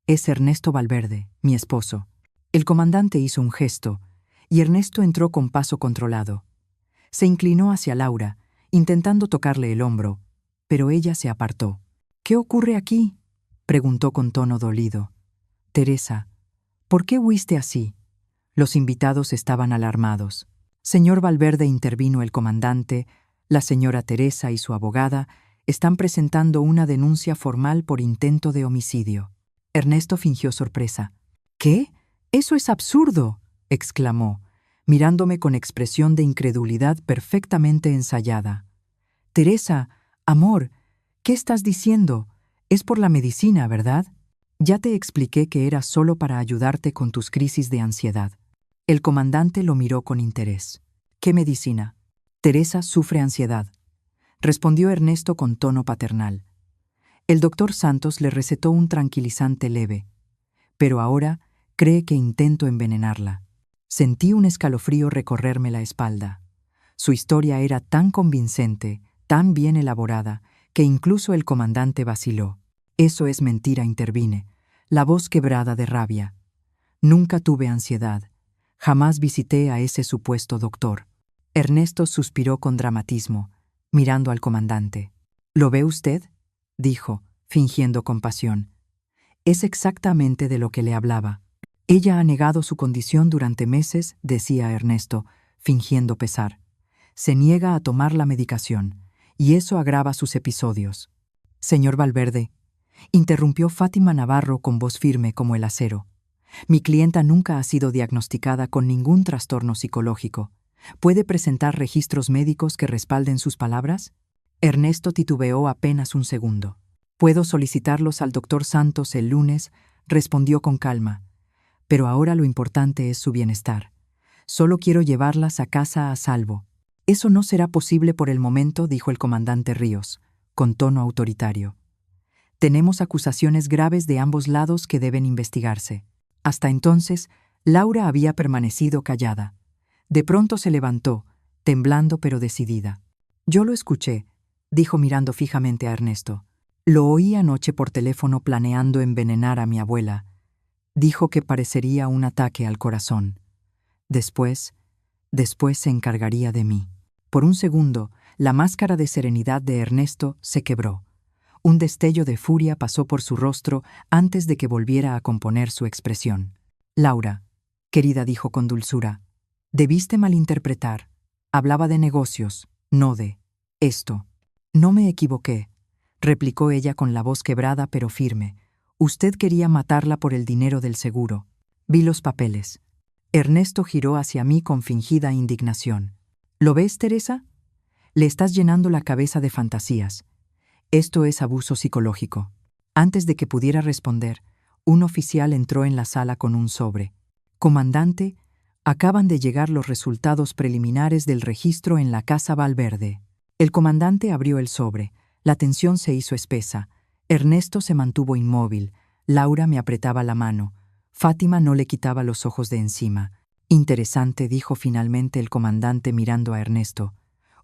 Speaker 1: Es Ernesto Valverde, mi esposo. El comandante hizo un gesto, y Ernesto entró con paso controlado. Se inclinó hacia Laura, intentando tocarle el hombro, pero ella se apartó. «¿Qué ocurre aquí?», preguntó con tono dolido. «Teresa, ¿por qué huiste así?». Los invitados estaban alarmados. «Señor Valverde», intervino el comandante, «la señora Teresa y su abogada están presentando una denuncia formal por intento de homicidio». Ernesto fingió sorpresa. «¿Qué?», «Eso es absurdo», exclamó, mirándome con expresión de incredulidad perfectamente ensayada. «Teresa, amor, ¿qué estás diciendo? Es por la medicina, ¿verdad? Ya te expliqué que era solo para ayudarte con tus crisis de ansiedad». El comandante lo miró con interés. «¿Qué medicina?» «Teresa sufre ansiedad», respondió Ernesto con tono paternal. El doctor Santos le recetó un tranquilizante leve, pero ahora cree que intento envenenarla. Sentí un escalofrío recorrerme la espalda. Su historia era tan convincente, tan bien elaborada, que incluso el comandante vaciló. «Eso es mentira», intervine, la voz quebrada de rabia. «Nunca tuve ansiedad. Jamás visité a ese supuesto doctor». Ernesto suspiró con dramatismo, mirando al comandante. «¿Lo ve usted?», dijo, fingiendo compasión. «Es exactamente de lo que le hablaba. Ella ha negado su condición durante meses», decía Ernesto, fingiendo pesar. «Se niega a tomar la medicación, y eso agrava sus episodios». «Señor Valverde», interrumpió Fátima Navarro con voz firme como el acero. «Mi clienta nunca ha sido diagnosticada con ningún trastorno psicológico. ¿Puede presentar registros médicos que respalden sus palabras?». Ernesto titubeó apenas un segundo. «Puedo solicitarlos al doctor Santos el lunes», respondió con calma. «Pero ahora lo importante es su bienestar. Solo quiero llevarlas a casa a salvo». «Eso no será posible por el momento», dijo el comandante Ríos, con tono autoritario. «Tenemos acusaciones graves de ambos lados que deben investigarse». Hasta entonces, Laura había permanecido callada. De pronto se levantó, temblando pero decidida. «Yo lo escuché», dijo mirando fijamente a Ernesto. «Lo oí anoche por teléfono planeando envenenar a mi abuela. Dijo que parecería un ataque al corazón. Después se encargaría de mí». Por un segundo, la máscara de serenidad de Ernesto se quebró. Un destello de furia pasó por su rostro antes de que volviera a componer su expresión. «Laura, querida», dijo con dulzura, «debiste malinterpretar. Hablaba de negocios, no de esto». «No me equivoqué», replicó ella con la voz quebrada pero firme. «Usted quería matarla por el dinero del seguro. Vi los papeles». Ernesto giró hacia mí con fingida indignación. «¿Lo ves, Teresa? Le estás llenando la cabeza de fantasías. Esto es abuso psicológico». Antes de que pudiera responder, un oficial entró en la sala con un sobre. «Comandante, acaban de llegar los resultados preliminares del registro en la Casa Valverde». El comandante abrió el sobre. La tensión se hizo espesa. Ernesto se mantuvo inmóvil. Laura me apretaba la mano. Fátima no le quitaba los ojos de encima. «Interesante», dijo finalmente el comandante mirando a Ernesto.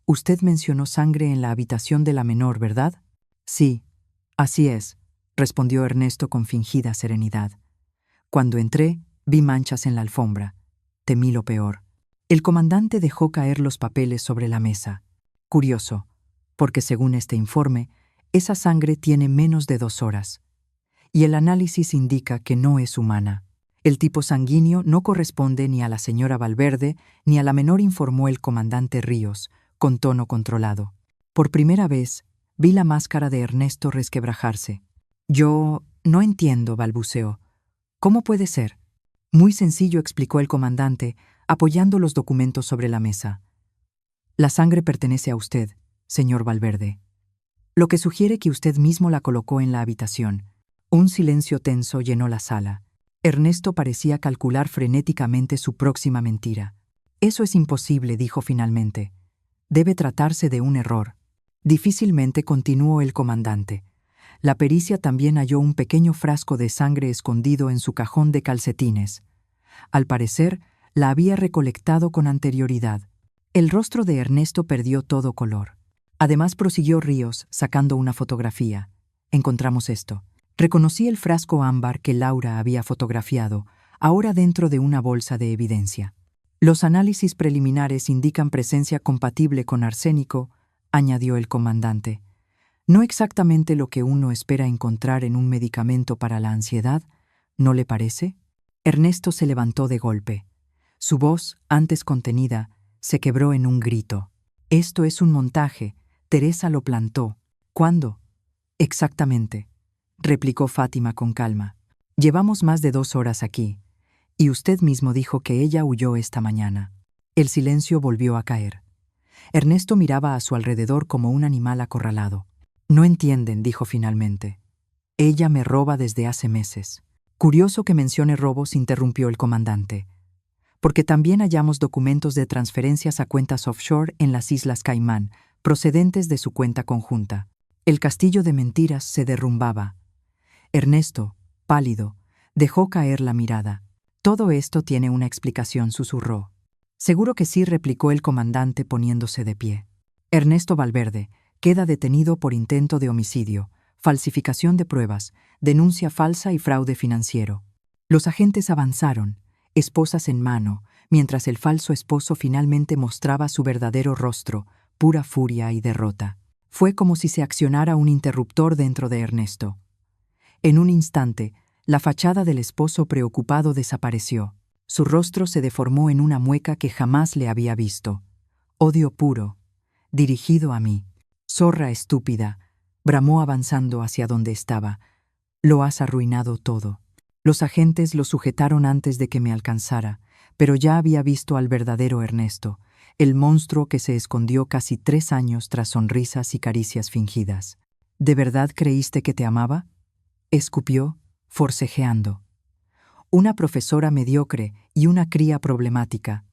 Speaker 1: «Usted mencionó sangre en la habitación de la menor, ¿verdad?». «Sí, así es», respondió Ernesto con fingida serenidad. «Cuando entré, vi manchas en la alfombra. Temí lo peor». El comandante dejó caer los papeles sobre la mesa. «Curioso, porque según este informe, esa sangre tiene menos de 2 horas. Y el análisis indica que no es humana. El tipo sanguíneo no corresponde ni a la señora Valverde ni a la menor», informó el comandante Ríos, con tono controlado. Por primera vez, vi la máscara de Ernesto resquebrajarse. «Yo no entiendo», balbuceó. «¿Cómo puede ser?». «Muy sencillo», explicó el comandante, apoyando los documentos sobre la mesa. «La sangre pertenece a usted, señor Valverde. Lo que sugiere que usted mismo la colocó en la habitación». Un silencio tenso llenó la sala. Ernesto parecía calcular frenéticamente su próxima mentira. «Eso es imposible», dijo finalmente. «Debe tratarse de un error». «Difícilmente», continuó el comandante. «La pericia también halló un pequeño frasco de sangre escondido en su cajón de calcetines. Al parecer, la había recolectado con anterioridad». El rostro de Ernesto perdió todo color. Además, prosiguió Ríos, sacando una fotografía. «Encontramos esto. Reconocí el frasco ámbar que Laura había fotografiado, ahora dentro de una bolsa de evidencia. Los análisis preliminares indican presencia compatible con arsénico», añadió el comandante. «No exactamente lo que uno espera encontrar en un medicamento para la ansiedad, ¿no le parece?». Ernesto se levantó de golpe. Su voz, antes contenida, se quebró en un grito. «Esto es un montaje. Teresa lo plantó». «¿Cuándo?». «Exactamente», replicó Fátima con calma. «Llevamos más de 2 horas aquí. Y usted mismo dijo que ella huyó esta mañana. El silencio volvió a caer. Ernesto miraba a su alrededor como un animal acorralado. No entienden, dijo finalmente. Ella me roba desde hace meses. Curioso que mencione robos, interrumpió el comandante. Porque también hallamos documentos de transferencias a cuentas offshore en las Islas Caimán, procedentes de su cuenta conjunta. El castillo de mentiras se derrumbaba. Ernesto, pálido, dejó caer la mirada. Todo esto tiene una explicación, susurró. Seguro que sí, replicó el comandante poniéndose de pie. Ernesto Valverde queda detenido por intento de homicidio, falsificación de pruebas, denuncia falsa y fraude financiero. Los agentes avanzaron, esposas en mano, mientras el falso esposo finalmente mostraba su verdadero rostro, pura furia y derrota. Fue como si se accionara un interruptor dentro de Ernesto. En un instante, la fachada del esposo preocupado desapareció. Su rostro se deformó en una mueca que jamás le había visto. Odio puro, dirigido a mí. Zorra estúpida, bramó avanzando hacia donde estaba. Lo has arruinado todo. Los agentes lo sujetaron antes de que me alcanzara, pero ya había visto al verdadero Ernesto, el monstruo que se escondió casi 3 años tras sonrisas y caricias fingidas. ¿De verdad creíste que te amaba? Escupió, forcejeando. Una profesora mediocre y una cría problemática.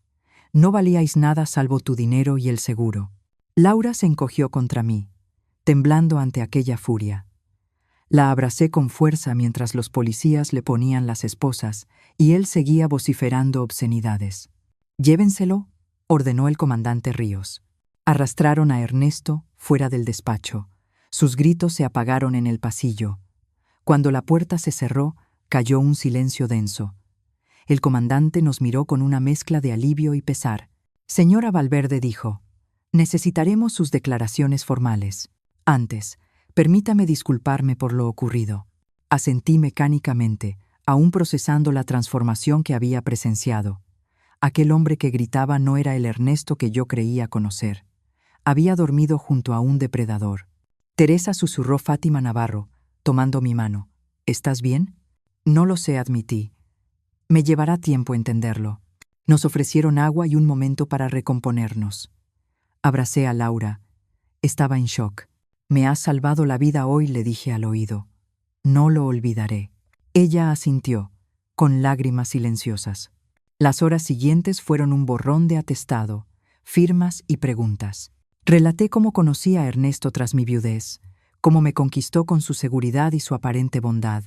Speaker 1: No valíais nada salvo tu dinero y el seguro. Laura se encogió contra mí, temblando ante aquella furia. La abracé con fuerza mientras los policías le ponían las esposas y él seguía vociferando obscenidades. «Llévenselo», ordenó el comandante Ríos. Arrastraron a Ernesto fuera del despacho. Sus gritos se apagaron en el pasillo. Cuando la puerta se cerró, cayó un silencio denso. El comandante nos miró con una mezcla de alivio y pesar. «Señora Valverde», dijo, «necesitaremos sus declaraciones formales. Antes, permítame disculparme por lo ocurrido». Asentí mecánicamente, aún procesando la transformación que había presenciado. Aquel hombre que gritaba no era el Ernesto que yo creía conocer. Había dormido junto a un depredador. «Teresa», susurró Fátima Navarro, tomando mi mano. «¿Estás bien?» «No lo sé», admití. «Me llevará tiempo entenderlo». Nos ofrecieron agua y un momento para recomponernos. Abracé a Laura. Estaba en shock. «Me has salvado la vida hoy», le dije al oído. «No lo olvidaré». Ella asintió, con lágrimas silenciosas. Las horas siguientes fueron un borrón de atestado, firmas y preguntas. Relaté cómo conocí a Ernesto tras mi viudez, cómo me conquistó con su seguridad y su aparente bondad,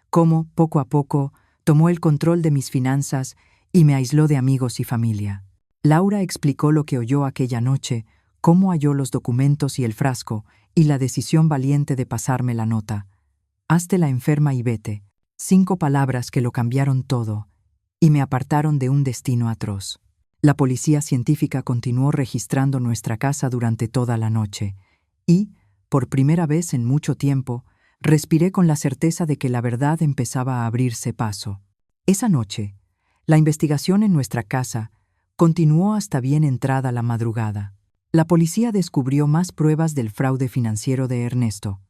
Speaker 1: cómo, poco a poco, tomó el control de mis finanzas y me aisló de amigos y familia. Laura explicó lo que oyó aquella noche, cómo halló los documentos y el frasco, y la decisión valiente de pasarme la nota. «Hazte la enferma y vete». 5 palabras que lo cambiaron todo, y me apartaron de un destino atroz. La policía científica continuó registrando nuestra casa durante toda la noche, y, por primera vez en mucho tiempo, respiré con la certeza de que la verdad empezaba a abrirse paso. Esa noche, la investigación en nuestra casa continuó hasta bien entrada la madrugada. La policía descubrió más pruebas del fraude financiero de Ernesto,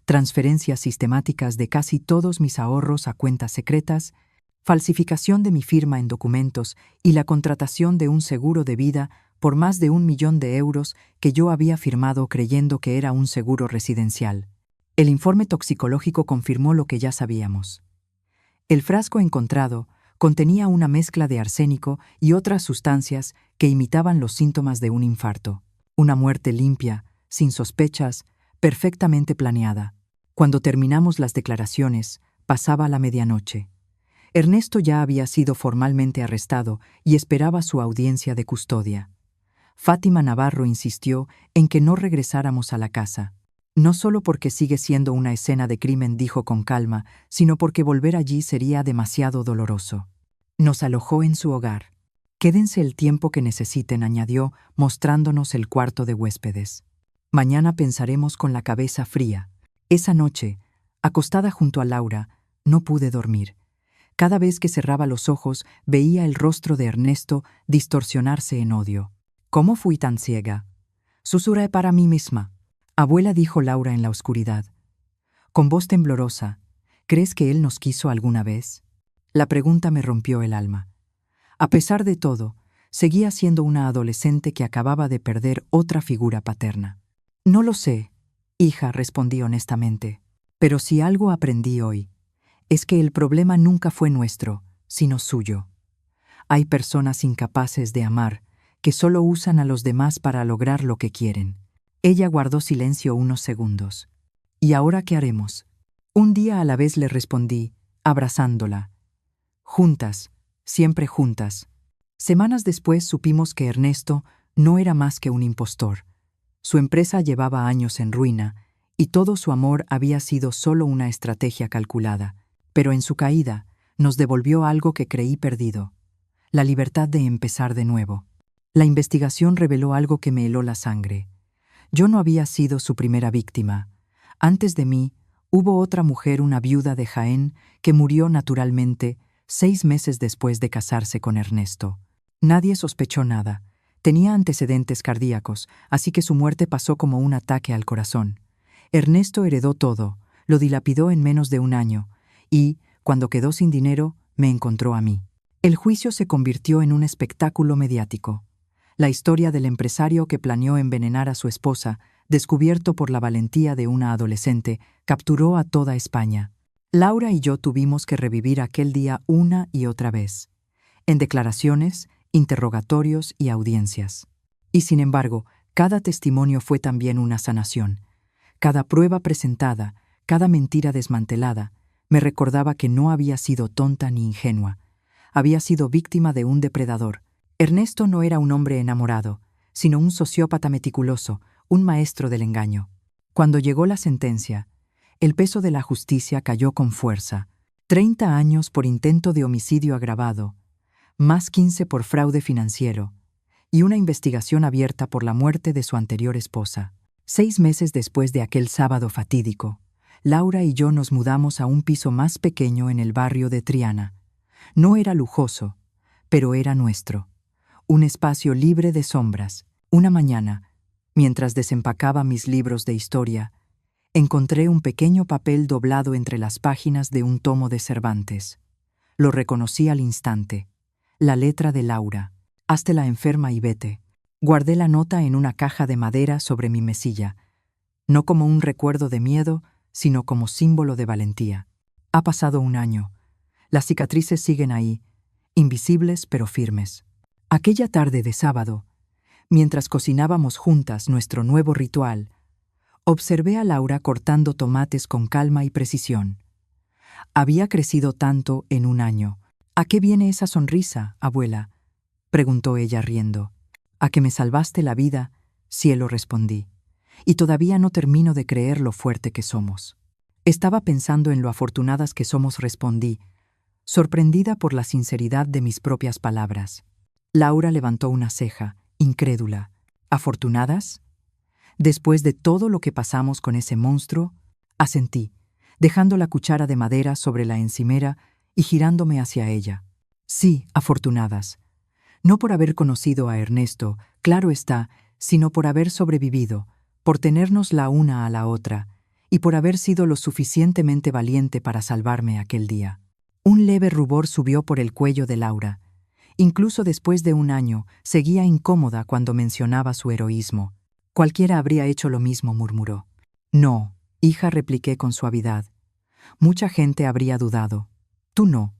Speaker 1: transferencias sistemáticas de casi todos mis ahorros a cuentas secretas, falsificación de mi firma en documentos y la contratación de un seguro de vida por más de 1 millón de euros que yo había firmado creyendo que era un seguro residencial. El informe toxicológico confirmó lo que ya sabíamos. El frasco encontrado contenía una mezcla de arsénico y otras sustancias que imitaban los síntomas de un infarto. Una muerte limpia, sin sospechas, perfectamente planeada. Cuando terminamos las declaraciones, pasaba la medianoche. Ernesto ya había sido formalmente arrestado y esperaba su audiencia de custodia. Fátima Navarro insistió en que no regresáramos a la casa. No solo porque sigue siendo una escena de crimen, dijo con calma, sino porque volver allí sería demasiado doloroso. Nos alojó en su hogar. «Quédense el tiempo que necesiten», añadió, mostrándonos el cuarto de huéspedes. «Mañana pensaremos con la cabeza fría». Esa noche, acostada junto a Laura, no pude dormir. Cada vez que cerraba los ojos, veía el rostro de Ernesto distorsionarse en odio. «¿Cómo fui tan ciega?», susurré para mí misma. «Abuela», dijo Laura en la oscuridad. Con voz temblorosa, «¿crees que él nos quiso alguna vez?». La pregunta me rompió el alma. A pesar de todo, seguía siendo una adolescente que acababa de perder otra figura paterna. No lo sé, hija, respondí honestamente. Pero si algo aprendí hoy, es que el problema nunca fue nuestro, sino suyo. Hay personas incapaces de amar, que solo usan a los demás para lograr lo que quieren. Ella guardó silencio unos segundos. ¿Y ahora qué haremos? Un día a la vez le respondí, abrazándola. Juntas, siempre juntas. Semanas después supimos que Ernesto no era más que un impostor. Su empresa llevaba años en ruina, y todo su amor había sido solo una estrategia calculada. Pero en su caída, nos devolvió algo que creí perdido: la libertad de empezar de nuevo. La investigación reveló algo que me heló la sangre. Yo no había sido su primera víctima. Antes de mí, hubo otra mujer, una viuda de Jaén, que murió naturalmente 6 meses después de casarse con Ernesto. Nadie sospechó nada. Tenía antecedentes cardíacos, así que su muerte pasó como un ataque al corazón. Ernesto heredó todo, lo dilapidó en menos de un año, y, cuando quedó sin dinero, me encontró a mí. El juicio se convirtió en un espectáculo mediático. La historia del empresario que planeó envenenar a su esposa, descubierto por la valentía de una adolescente, capturó a toda España. Laura y yo tuvimos que revivir aquel día una y otra vez, en declaraciones, interrogatorios y audiencias. Y sin embargo, cada testimonio fue también una sanación. Cada prueba presentada, cada mentira desmantelada, me recordaba que no había sido tonta ni ingenua. Había sido víctima de un depredador. Ernesto no era un hombre enamorado, sino un sociópata meticuloso, un maestro del engaño. Cuando llegó la sentencia, el peso de la justicia cayó con fuerza. 30 años por intento de homicidio agravado, más 15 por fraude financiero, y una investigación abierta por la muerte de su anterior esposa. 6 meses después de aquel sábado fatídico, Laura y yo nos mudamos a un piso más pequeño en el barrio de Triana. No era lujoso, pero era nuestro. Un espacio libre de sombras. Una mañana, mientras desempacaba mis libros de historia, encontré un pequeño papel doblado entre las páginas de un tomo de Cervantes. Lo reconocí al instante. La letra de Laura. Hazte la enferma y vete. Guardé la nota en una caja de madera sobre mi mesilla, no como un recuerdo de miedo, sino como símbolo de valentía. Ha pasado un año. Las cicatrices siguen ahí, invisibles pero firmes. Aquella tarde de sábado, mientras cocinábamos juntas nuestro nuevo ritual, observé a Laura cortando tomates con calma y precisión. Había crecido tanto en un año. ¿A qué viene esa sonrisa, abuela?, preguntó ella riendo. A que me salvaste la vida, cielo, respondí. Y todavía no termino de creer lo fuerte que somos. Estaba pensando en lo afortunadas que somos, respondí, sorprendida por la sinceridad de mis propias palabras. Laura levantó una ceja, incrédula. ¿Afortunadas? Después de todo lo que pasamos con ese monstruo, asentí, dejando la cuchara de madera sobre la encimera y girándome hacia ella. Sí, afortunadas. No por haber conocido a Ernesto, claro está, sino por haber sobrevivido, por tenernos la una a la otra, y por haber sido lo suficientemente valiente para salvarme aquel día. Un leve rubor subió por el cuello de Laura. Incluso después de un año, seguía incómoda cuando mencionaba su heroísmo. Cualquiera habría hecho lo mismo, murmuró. No, hija, repliqué con suavidad. Mucha gente habría dudado. Tú no.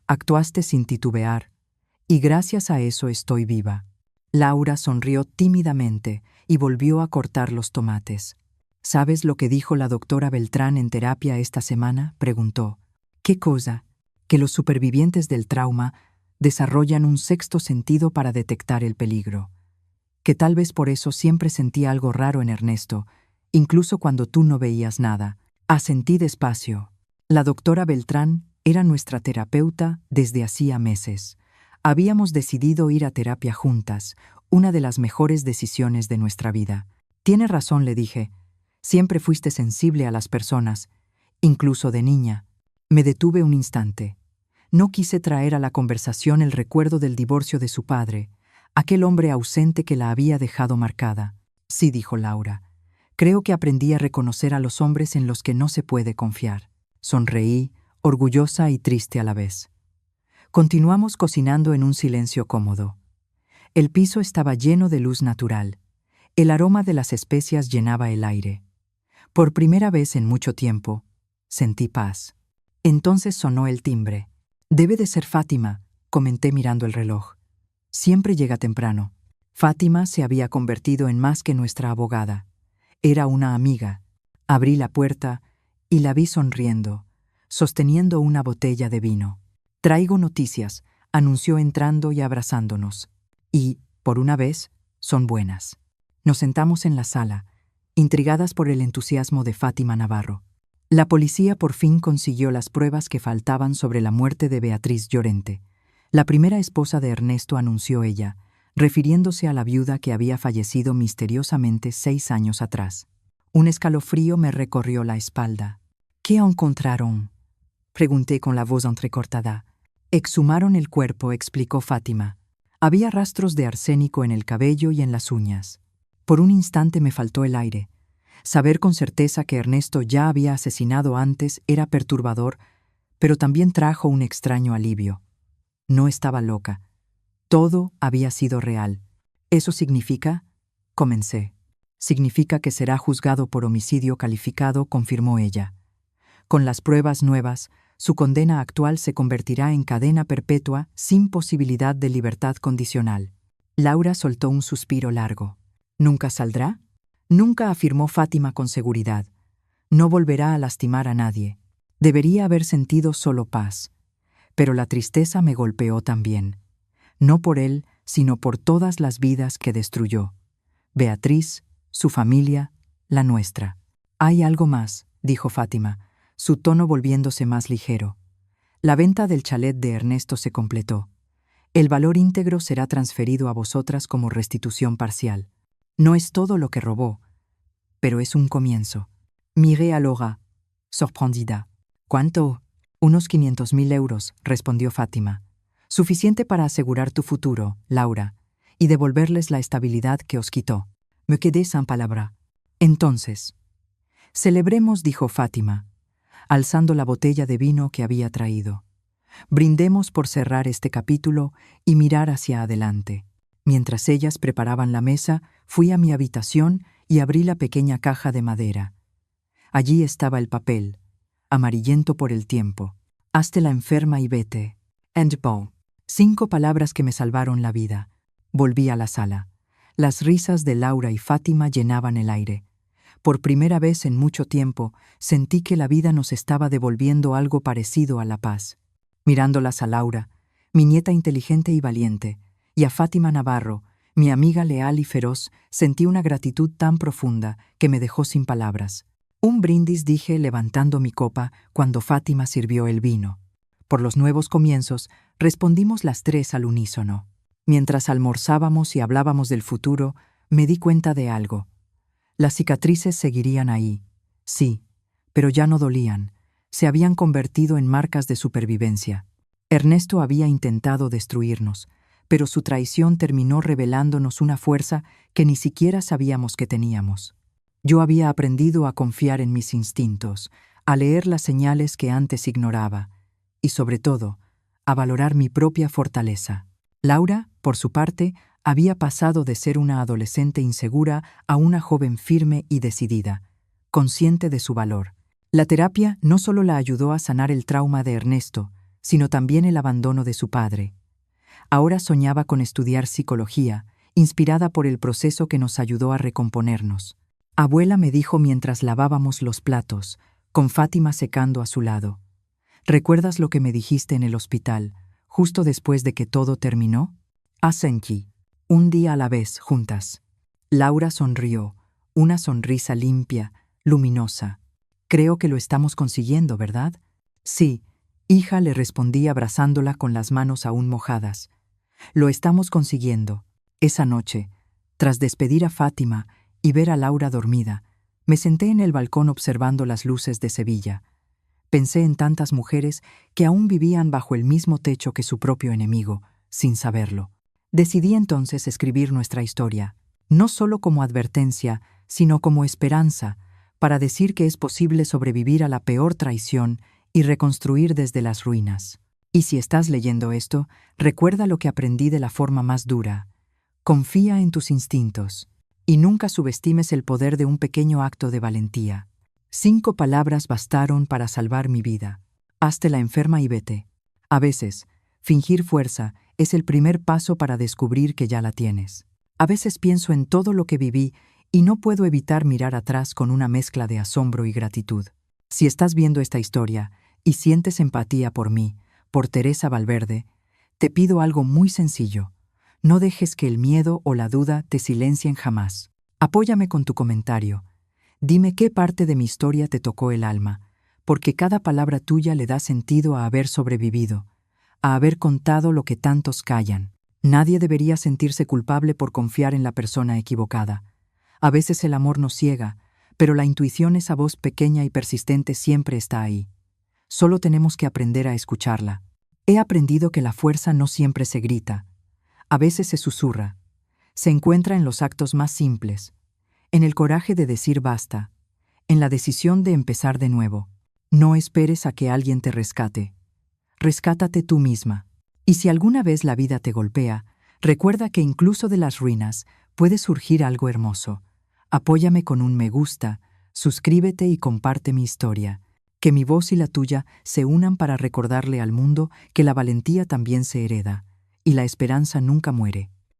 Speaker 1: Actuaste sin titubear, y gracias a eso estoy viva. Laura sonrió tímidamente y volvió a cortar los tomates. ¿Sabes lo que dijo la doctora Beltrán en terapia esta semana?, preguntó. ¿Qué cosa? Que los supervivientes del trauma desarrollan un sexto sentido para detectar el peligro. Que tal vez por eso siempre sentí algo raro en Ernesto, incluso cuando tú no veías nada. Asentí despacio. La doctora Beltrán era nuestra terapeuta desde hacía meses. Habíamos decidido ir a terapia juntas, una de las mejores decisiones de nuestra vida. Tiene razón, le dije. Siempre fuiste sensible a las personas, incluso de niña. Me detuve un instante. No quise traer a la conversación el recuerdo del divorcio de su padre, aquel hombre ausente que la había dejado marcada. Sí, dijo Laura. Creo que aprendí a reconocer a los hombres en los que no se puede confiar. Sonreí, orgullosa y triste a la vez. Continuamos cocinando en un silencio cómodo. El piso estaba lleno de luz natural. El aroma de las especias llenaba el aire. Por primera vez en mucho tiempo, sentí paz. Entonces sonó el timbre. «Debe de ser Fátima», comenté mirando el reloj. Siempre llega temprano. Fátima se había convertido en más que nuestra abogada. Era una amiga. Abrí la puerta y la vi sonriendo, sosteniendo una botella de vino. «Traigo noticias», anunció entrando y abrazándonos. Y, por una vez, son buenas. Nos sentamos en la sala, intrigadas por el entusiasmo de Fátima Navarro. La policía por fin consiguió las pruebas que faltaban sobre la muerte de Beatriz Llorente. La primera esposa de Ernesto, anunció ella, refiriéndose a la viuda que había fallecido misteriosamente 6 años atrás. Un escalofrío me recorrió la espalda. «¿Qué encontraron?», pregunté con la voz entrecortada. «Exhumaron el cuerpo», explicó Fátima. «Había rastros de arsénico en el cabello y en las uñas». Por un instante me faltó el aire. Saber con certeza que Ernesto ya había asesinado antes era perturbador, pero también trajo un extraño alivio. No estaba loca. Todo había sido real. «¿Eso significa?», comencé. «Significa que será juzgado por homicidio calificado», confirmó ella. «Con las pruebas nuevas, su condena actual se convertirá en cadena perpetua sin posibilidad de libertad condicional». Laura soltó un suspiro largo. «¿Nunca saldrá?». «Nunca», afirmó Fátima con seguridad. «No volverá a lastimar a nadie». Debería haber sentido solo paz. Pero la tristeza me golpeó también. No por él, sino por todas las vidas que destruyó. Beatriz, su familia, la nuestra. «Hay algo más», dijo Fátima, su tono volviéndose más ligero. «La venta del chalet de Ernesto se completó. El valor íntegro será transferido a vosotras como restitución parcial. No es todo lo que robó, pero es un comienzo». Miré a Laura, sorprendida. «¿Cuánto?». «Unos 500.000 euros», respondió Fátima. «Suficiente para asegurar tu futuro, Laura, y devolverles la estabilidad que os quitó». Me quedé sin palabra. «Entonces, celebremos», dijo Fátima, alzando la botella de vino que había traído. «Brindemos por cerrar este capítulo y mirar hacia adelante». Mientras ellas preparaban la mesa, fui a mi habitación y abrí la pequeña caja de madera. Allí estaba el papel, amarillento por el tiempo. «Hazte la enferma y vete. And bon». 5 palabras que me salvaron la vida. Volví a la sala. Las risas de Laura y Fátima llenaban el aire. Por primera vez en mucho tiempo, sentí que la vida nos estaba devolviendo algo parecido a la paz. Mirándolas a Laura, mi nieta inteligente y valiente, y a Fátima Navarro, mi amiga leal y feroz, sentí una gratitud tan profunda que me dejó sin palabras. «Un brindis», dije levantando mi copa cuando Fátima sirvió el vino. Por los nuevos comienzos, respondimos las 3 al unísono. Mientras almorzábamos y hablábamos del futuro, me di cuenta de algo. Las cicatrices seguirían ahí, sí, pero ya no dolían. Se habían convertido en marcas de supervivencia. Ernesto había intentado destruirnos, pero su traición terminó revelándonos una fuerza que ni siquiera sabíamos que teníamos. Yo había aprendido a confiar en mis instintos, a leer las señales que antes ignoraba, y sobre todo, a valorar mi propia fortaleza. Laura, por su parte, había pasado de ser una adolescente insegura a una joven firme y decidida, consciente de su valor. La terapia no solo la ayudó a sanar el trauma de Ernesto, sino también el abandono de su padre. Ahora soñaba con estudiar psicología, inspirada por el proceso que nos ayudó a recomponernos. «Abuela», me dijo mientras lavábamos los platos, con Fátima secando a su lado. «¿Recuerdas lo que me dijiste en el hospital, justo después de que todo terminó? Asentí. Un día a la vez, juntas». Laura sonrió, una sonrisa limpia, luminosa. «Creo que lo estamos consiguiendo, ¿verdad?». «Sí, hija», le respondí abrazándola con las manos aún mojadas. «Lo estamos consiguiendo». Esa noche, tras despedir a Fátima y ver a Laura dormida, me senté en el balcón observando las luces de Sevilla. Pensé en tantas mujeres que aún vivían bajo el mismo techo que su propio enemigo, sin saberlo. Decidí entonces escribir nuestra historia, no solo como advertencia, sino como esperanza, para decir que es posible sobrevivir a la peor traición y reconstruir desde las ruinas. Y si estás leyendo esto, recuerda lo que aprendí de la forma más dura. Confía en tus instintos. Y nunca subestimes el poder de un pequeño acto de valentía. 5 palabras bastaron para salvar mi vida. Hazte la enferma y vete. A veces, fingir fuerza es el primer paso para descubrir que ya la tienes. A veces pienso en todo lo que viví y no puedo evitar mirar atrás con una mezcla de asombro y gratitud. Si estás viendo esta historia y sientes empatía por mí, por Teresa Valverde, te pido algo muy sencillo. No dejes que el miedo o la duda te silencien jamás. Apóyame con tu comentario. Dime qué parte de mi historia te tocó el alma, porque cada palabra tuya le da sentido a haber sobrevivido, a haber contado lo que tantos callan. Nadie debería sentirse culpable por confiar en la persona equivocada. A veces el amor nos ciega, pero la intuición, esa voz pequeña y persistente, siempre está ahí. Solo tenemos que aprender a escucharla. He aprendido que la fuerza no siempre se grita. A veces se susurra. Se encuentra en los actos más simples, en el coraje de decir basta, en la decisión de empezar de nuevo. No esperes a que alguien te rescate. Rescátate tú misma. Y si alguna vez la vida te golpea, recuerda que incluso de las ruinas puede surgir algo hermoso. Apóyame con un me gusta, suscríbete y comparte mi historia. Que mi voz y la tuya se unan para recordarle al mundo que la valentía también se hereda y la esperanza nunca muere.